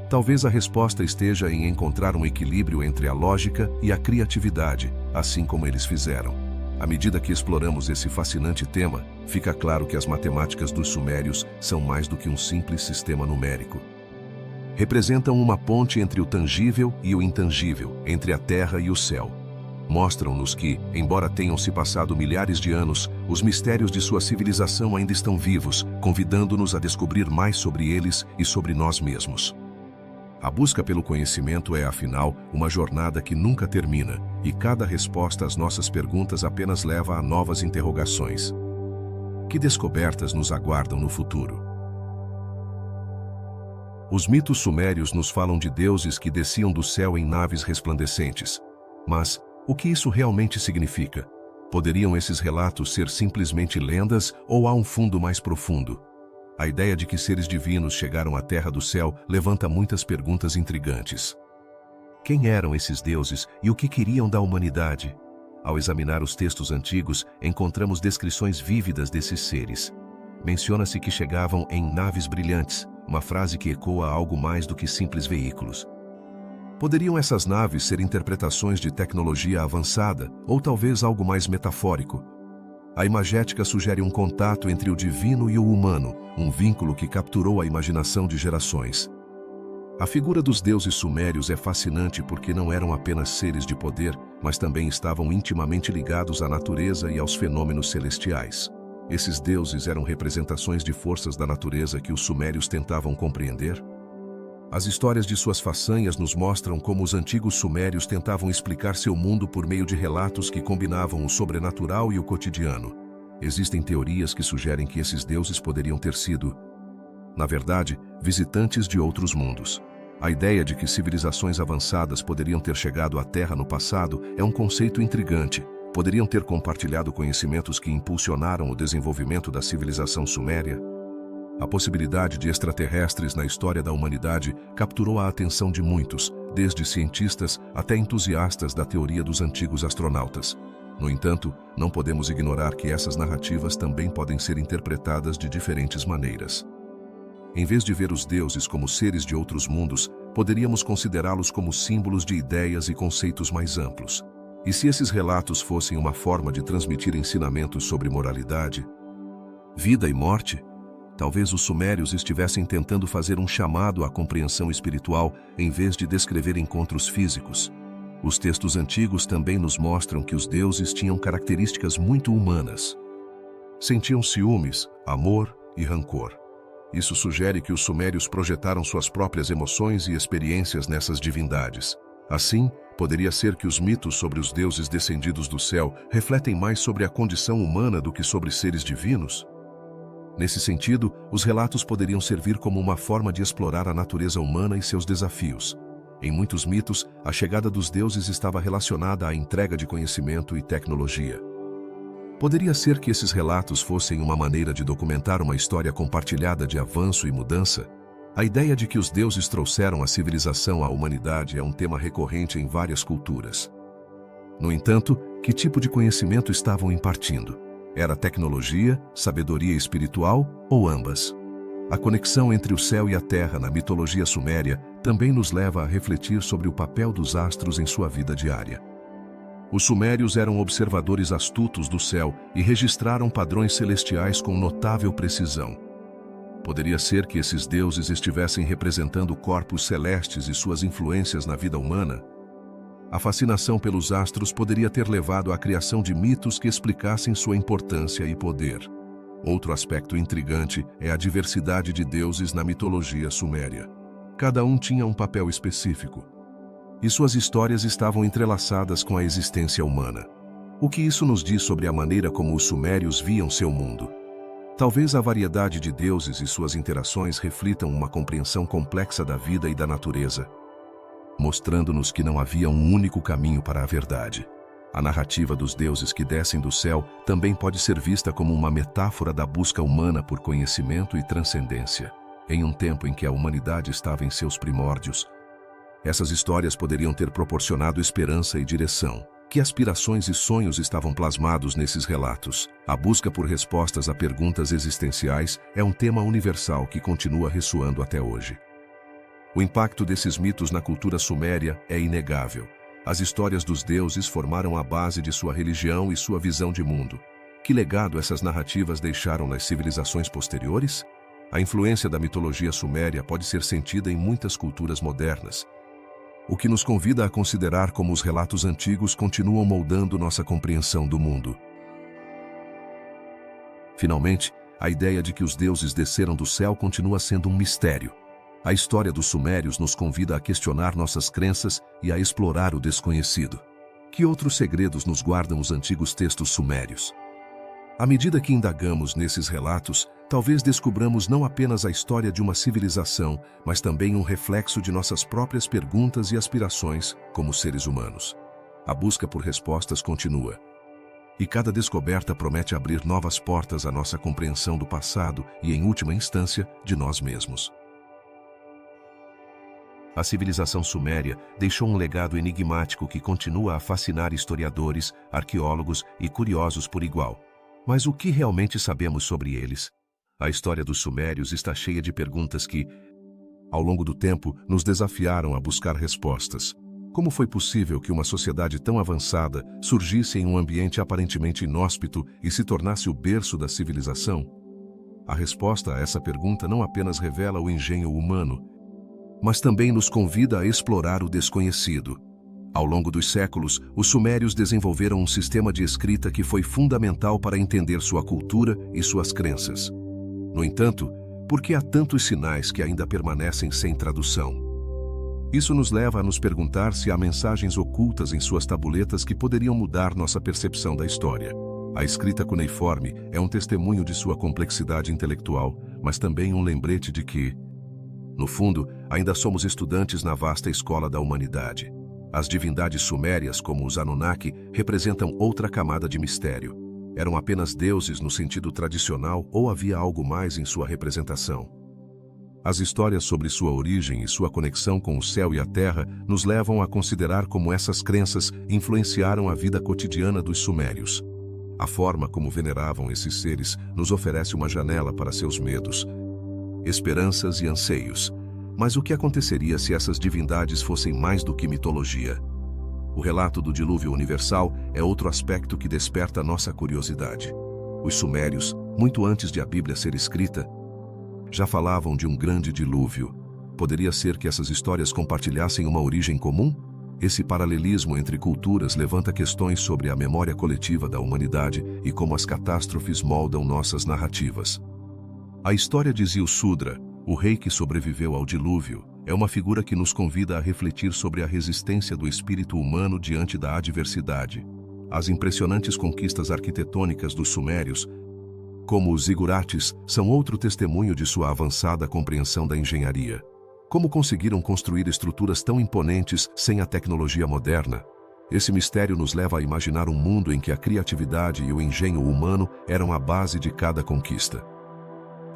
Talvez a resposta esteja em encontrar um equilíbrio entre a lógica e a criatividade, assim como eles fizeram. À medida que exploramos esse fascinante tema, fica claro que as matemáticas dos sumérios são mais do que um simples sistema numérico. Representam uma ponte entre o tangível e o intangível, entre a terra e o céu. Mostram-nos que, embora tenham se passado milhares de anos, os mistérios de sua civilização ainda estão vivos, convidando-nos a descobrir mais sobre eles e sobre nós mesmos. A busca pelo conhecimento é, afinal, uma jornada que nunca termina, e cada resposta às nossas perguntas apenas leva a novas interrogações. Que descobertas nos aguardam no futuro? Os mitos sumérios nos falam de deuses que desciam do céu em naves resplandecentes. Mas, o que isso realmente significa? Poderiam esses relatos ser simplesmente lendas ou há um fundo mais profundo? A ideia de que seres divinos chegaram à terra do céu levanta muitas perguntas intrigantes. Quem eram esses deuses e o que queriam da humanidade? Ao examinar os textos antigos, encontramos descrições vívidas desses seres. Menciona-se que chegavam em naves brilhantes, uma frase que ecoa algo mais do que simples veículos. Poderiam essas naves ser interpretações de tecnologia avançada ou talvez algo mais metafórico? A imagética sugere um contato entre o divino e o humano, um vínculo que capturou a imaginação de gerações. A figura dos deuses sumérios é fascinante porque não eram apenas seres de poder, mas também estavam intimamente ligados à natureza e aos fenômenos celestiais. Esses deuses eram representações de forças da natureza que os sumérios tentavam compreender? As histórias de suas façanhas nos mostram como os antigos sumérios tentavam explicar seu mundo por meio de relatos que combinavam o sobrenatural e o cotidiano. Existem teorias que sugerem que esses deuses poderiam ter sido, na verdade, visitantes de outros mundos. A ideia de que civilizações avançadas poderiam ter chegado à Terra no passado é um conceito intrigante. Poderiam ter compartilhado conhecimentos que impulsionaram o desenvolvimento da civilização suméria? A possibilidade de extraterrestres na história da humanidade capturou a atenção de muitos, desde cientistas até entusiastas da teoria dos antigos astronautas. No entanto, não podemos ignorar que essas narrativas também podem ser interpretadas de diferentes maneiras. Em vez de ver os deuses como seres de outros mundos, poderíamos considerá-los como símbolos de ideias e conceitos mais amplos. E se esses relatos fossem uma forma de transmitir ensinamentos sobre moralidade, vida e morte? Talvez os sumérios estivessem tentando fazer um chamado à compreensão espiritual em vez de descrever encontros físicos. Os textos antigos também nos mostram que os deuses tinham características muito humanas. Sentiam ciúmes, amor e rancor. Isso sugere que os sumérios projetaram suas próprias emoções e experiências nessas divindades. Assim, poderia ser que os mitos sobre os deuses descendidos do céu refletem mais sobre a condição humana do que sobre seres divinos? Nesse sentido, os relatos poderiam servir como uma forma de explorar a natureza humana e seus desafios. Em muitos mitos, a chegada dos deuses estava relacionada à entrega de conhecimento e tecnologia. Poderia ser que esses relatos fossem uma maneira de documentar uma história compartilhada de avanço e mudança? A ideia de que os deuses trouxeram a civilização à humanidade é um tema recorrente em várias culturas. No entanto, que tipo de conhecimento estavam impartindo? Era tecnologia, sabedoria espiritual ou ambas? A conexão entre o céu e a terra na mitologia suméria também nos leva a refletir sobre o papel dos astros em sua vida diária. Os sumérios eram observadores astutos do céu e registraram padrões celestiais com notável precisão. Poderia ser que esses deuses estivessem representando corpos celestes e suas influências na vida humana? A fascinação pelos astros poderia ter levado à criação de mitos que explicassem sua importância e poder. Outro aspecto intrigante é a diversidade de deuses na mitologia suméria. Cada um tinha um papel específico, e suas histórias estavam entrelaçadas com a existência humana. O que isso nos diz sobre a maneira como os sumérios viam seu mundo? Talvez a variedade de deuses e suas interações reflitam uma compreensão complexa da vida e da natureza, mostrando-nos que não havia um único caminho para a verdade. A narrativa dos deuses que descem do céu também pode ser vista como uma metáfora da busca humana por conhecimento e transcendência. Em um tempo em que a humanidade estava em seus primórdios, essas histórias poderiam ter proporcionado esperança e direção. Que aspirações e sonhos estavam plasmados nesses relatos? A busca por respostas a perguntas existenciais é um tema universal que continua ressoando até hoje. O impacto desses mitos na cultura suméria é inegável. As histórias dos deuses formaram a base de sua religião e sua visão de mundo. Que legado essas narrativas deixaram nas civilizações posteriores? A influência da mitologia suméria pode ser sentida em muitas culturas modernas, o que nos convida a considerar como os relatos antigos continuam moldando nossa compreensão do mundo. Finalmente, a ideia de que os deuses desceram do céu continua sendo um mistério. A história dos sumérios nos convida a questionar nossas crenças e a explorar o desconhecido. Que outros segredos nos guardam os antigos textos sumérios? À medida que indagamos nesses relatos, talvez descubramos não apenas a história de uma civilização, mas também um reflexo de nossas próprias perguntas e aspirações como seres humanos. A busca por respostas continua. E cada descoberta promete abrir novas portas à nossa compreensão do passado e, em última instância, de nós mesmos. A civilização suméria deixou um legado enigmático que continua a fascinar historiadores, arqueólogos e curiosos por igual. Mas o que realmente sabemos sobre eles? A história dos sumérios está cheia de perguntas que, ao longo do tempo, nos desafiaram a buscar respostas. Como foi possível que uma sociedade tão avançada surgisse em um ambiente aparentemente inóspito e se tornasse o berço da civilização? A resposta a essa pergunta não apenas revela o engenho humano, mas também nos convida a explorar o desconhecido. Ao longo dos séculos, os sumérios desenvolveram um sistema de escrita que foi fundamental para entender sua cultura e suas crenças. No entanto, Por que há tantos sinais que ainda permanecem sem tradução? Isso nos leva a nos perguntar se há mensagens ocultas em suas tabuletas que poderiam mudar nossa percepção da história. A escrita cuneiforme é um testemunho de sua complexidade intelectual, mas também um lembrete de que, no fundo, ainda somos estudantes na vasta escola da humanidade. As divindades sumérias, como os Anunnaki, representam outra camada de mistério. Eram apenas deuses no sentido tradicional ou havia algo mais em sua representação? As histórias sobre sua origem e sua conexão com o céu e a terra nos levam a considerar como essas crenças influenciaram a vida cotidiana dos sumérios. A forma como veneravam esses seres nos oferece uma janela para seus medos, esperanças e anseios. Mas o que aconteceria se essas divindades fossem mais do que mitologia? O relato do dilúvio universal é outro aspecto que desperta nossa curiosidade. Os sumérios, muito antes de a Bíblia ser escrita, já falavam de um grande dilúvio. Poderia ser que essas histórias compartilhassem uma origem comum? Esse paralelismo entre culturas levanta questões sobre a memória coletiva da humanidade e como as catástrofes moldam nossas narrativas. A história de Ziusudra, o rei que sobreviveu ao dilúvio, é uma figura que nos convida a refletir sobre a resistência do espírito humano diante da adversidade. As impressionantes conquistas arquitetônicas dos sumérios, como os zigurates, são outro testemunho de sua avançada compreensão da engenharia. Como conseguiram construir estruturas tão imponentes sem a tecnologia moderna? Esse mistério nos leva a imaginar um mundo em que a criatividade e o engenho humano eram a base de cada conquista.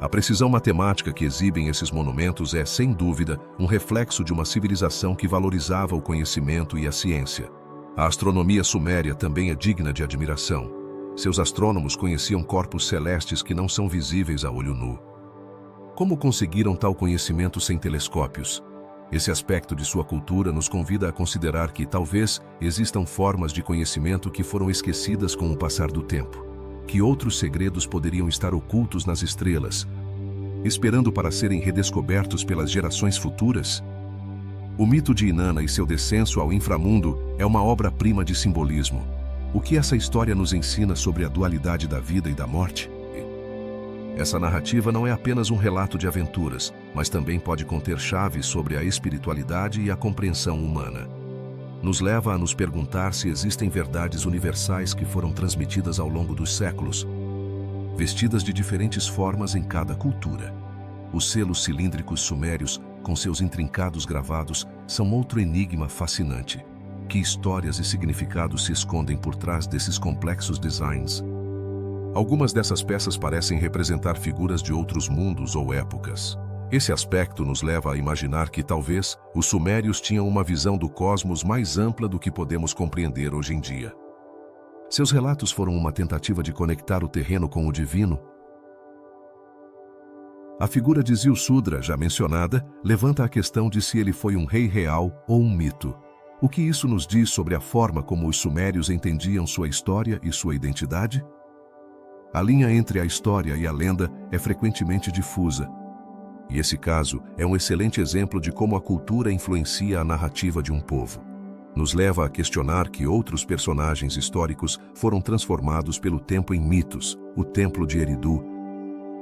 A precisão matemática que exibem esses monumentos é, sem dúvida, um reflexo de uma civilização que valorizava o conhecimento e a ciência. A astronomia suméria também é digna de admiração. Seus astrônomos conheciam corpos celestes que não são visíveis a olho nu. Como conseguiram tal conhecimento sem telescópios? Esse aspecto de sua cultura nos convida a considerar que, talvez, existam formas de conhecimento que foram esquecidas com o passar do tempo. Que outros segredos poderiam estar ocultos nas estrelas, esperando para serem redescobertos pelas gerações futuras? O mito de Inanna e seu descenso ao inframundo é uma obra-prima de simbolismo. O que essa história nos ensina sobre a dualidade da vida e da morte? Essa narrativa não é apenas um relato de aventuras, mas também pode conter chaves sobre a espiritualidade e a compreensão humana. Nos leva a nos perguntar se existem verdades universais que foram transmitidas ao longo dos séculos, vestidas de diferentes formas em cada cultura. Os selos cilíndricos sumérios, com seus intrincados gravados, são outro enigma fascinante. Que histórias e significados se escondem por trás desses complexos designs? Algumas dessas peças parecem representar figuras de outros mundos ou épocas. Esse aspecto nos leva a imaginar que, talvez, os sumérios tinham uma visão do cosmos mais ampla do que podemos compreender hoje em dia. Seus relatos foram uma tentativa de conectar o terreno com o divino. A figura de Ziusudra, já mencionada, levanta a questão de se ele foi um rei real ou um mito. O que isso nos diz sobre a forma como os sumérios entendiam sua história e sua identidade? A linha entre a história e a lenda é frequentemente difusa. E esse caso é um excelente exemplo de como a cultura influencia a narrativa de um povo. Nos leva a questionar que outros personagens históricos foram transformados pelo tempo em mitos. O Templo de Eridu,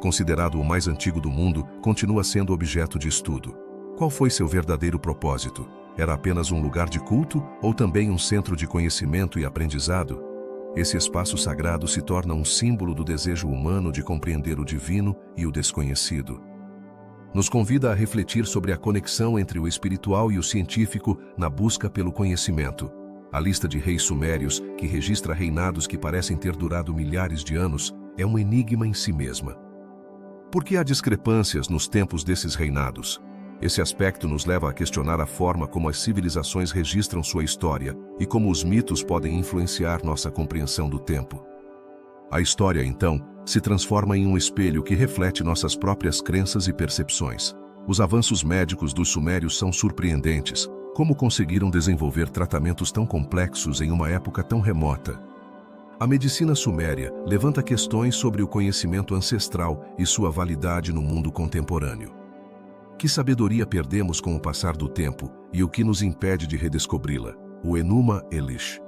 considerado o mais antigo do mundo, continua sendo objeto de estudo. Qual foi seu verdadeiro propósito? Era apenas um lugar de culto ou também um centro de conhecimento e aprendizado? Esse espaço sagrado se torna um símbolo do desejo humano de compreender o divino e o desconhecido. Nos convida a refletir sobre a conexão entre o espiritual e o científico na busca pelo conhecimento. A lista de reis sumérios, que registra reinados que parecem ter durado milhares de anos, é um enigma em si mesma. Por que há discrepâncias nos tempos desses reinados? Esse aspecto nos leva a questionar a forma como as civilizações registram sua história e como os mitos podem influenciar nossa compreensão do tempo. A história, então, se transforma em um espelho que reflete nossas próprias crenças e percepções. Os avanços médicos dos sumérios são surpreendentes. Como conseguiram desenvolver tratamentos tão complexos em uma época tão remota? A medicina suméria levanta questões sobre o conhecimento ancestral e sua validade no mundo contemporâneo. Que sabedoria perdemos com o passar do tempo e o que nos impede de redescobri-la? O Enuma Elish.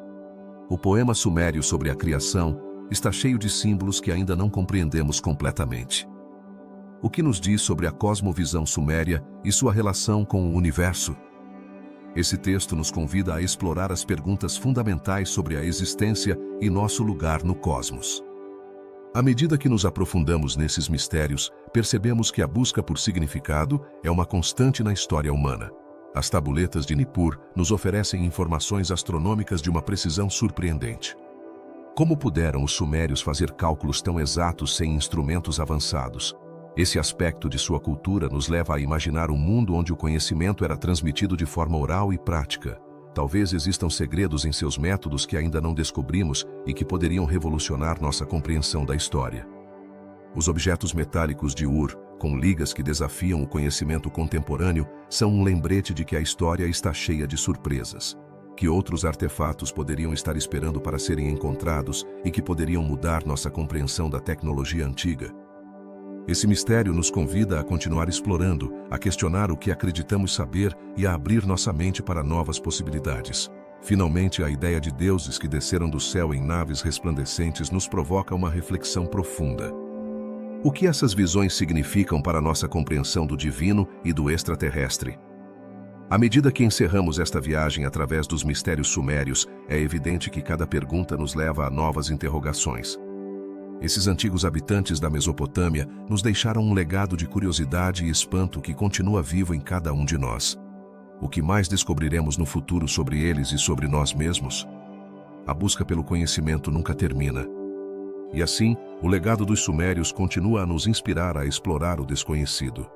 O poema sumério sobre a criação está cheio de símbolos que ainda não compreendemos completamente. o que nos diz sobre a cosmovisão suméria e sua relação com o universo. Esse texto nos convida a explorar as perguntas fundamentais sobre a existência e nosso lugar no cosmos. À medida que nos aprofundamos nesses mistérios, percebemos que a busca por significado é uma constante na história humana. As tabuletas de Nippur nos oferecem informações astronômicas de uma precisão surpreendente. Como puderam os sumérios fazer cálculos tão exatos sem instrumentos avançados? Esse aspecto de sua cultura nos leva a imaginar um mundo onde o conhecimento era transmitido de forma oral e prática. Talvez existam segredos em seus métodos que ainda não descobrimos e que poderiam revolucionar nossa compreensão da história. Os objetos metálicos de Ur, com ligas que desafiam o conhecimento contemporâneo, são um lembrete de que a história está cheia de surpresas. Que outros artefatos poderiam estar esperando para serem encontrados e que poderiam mudar nossa compreensão da tecnologia antiga. Esse mistério nos convida a continuar explorando, a questionar o que acreditamos saber e a abrir nossa mente para novas possibilidades. Finalmente, a ideia de deuses que desceram do céu em naves resplandecentes nos provoca uma reflexão profunda. O que essas visões significam para nossa compreensão do divino e do extraterrestre? À medida que encerramos esta viagem através dos mistérios sumérios, é evidente que cada pergunta nos leva a novas interrogações. Esses antigos habitantes da Mesopotâmia nos deixaram um legado de curiosidade e espanto que continua vivo em cada um de nós. O que mais descobriremos no futuro sobre eles e sobre nós mesmos? A busca pelo conhecimento nunca termina. E assim, o legado dos sumérios continua a nos inspirar a explorar o desconhecido.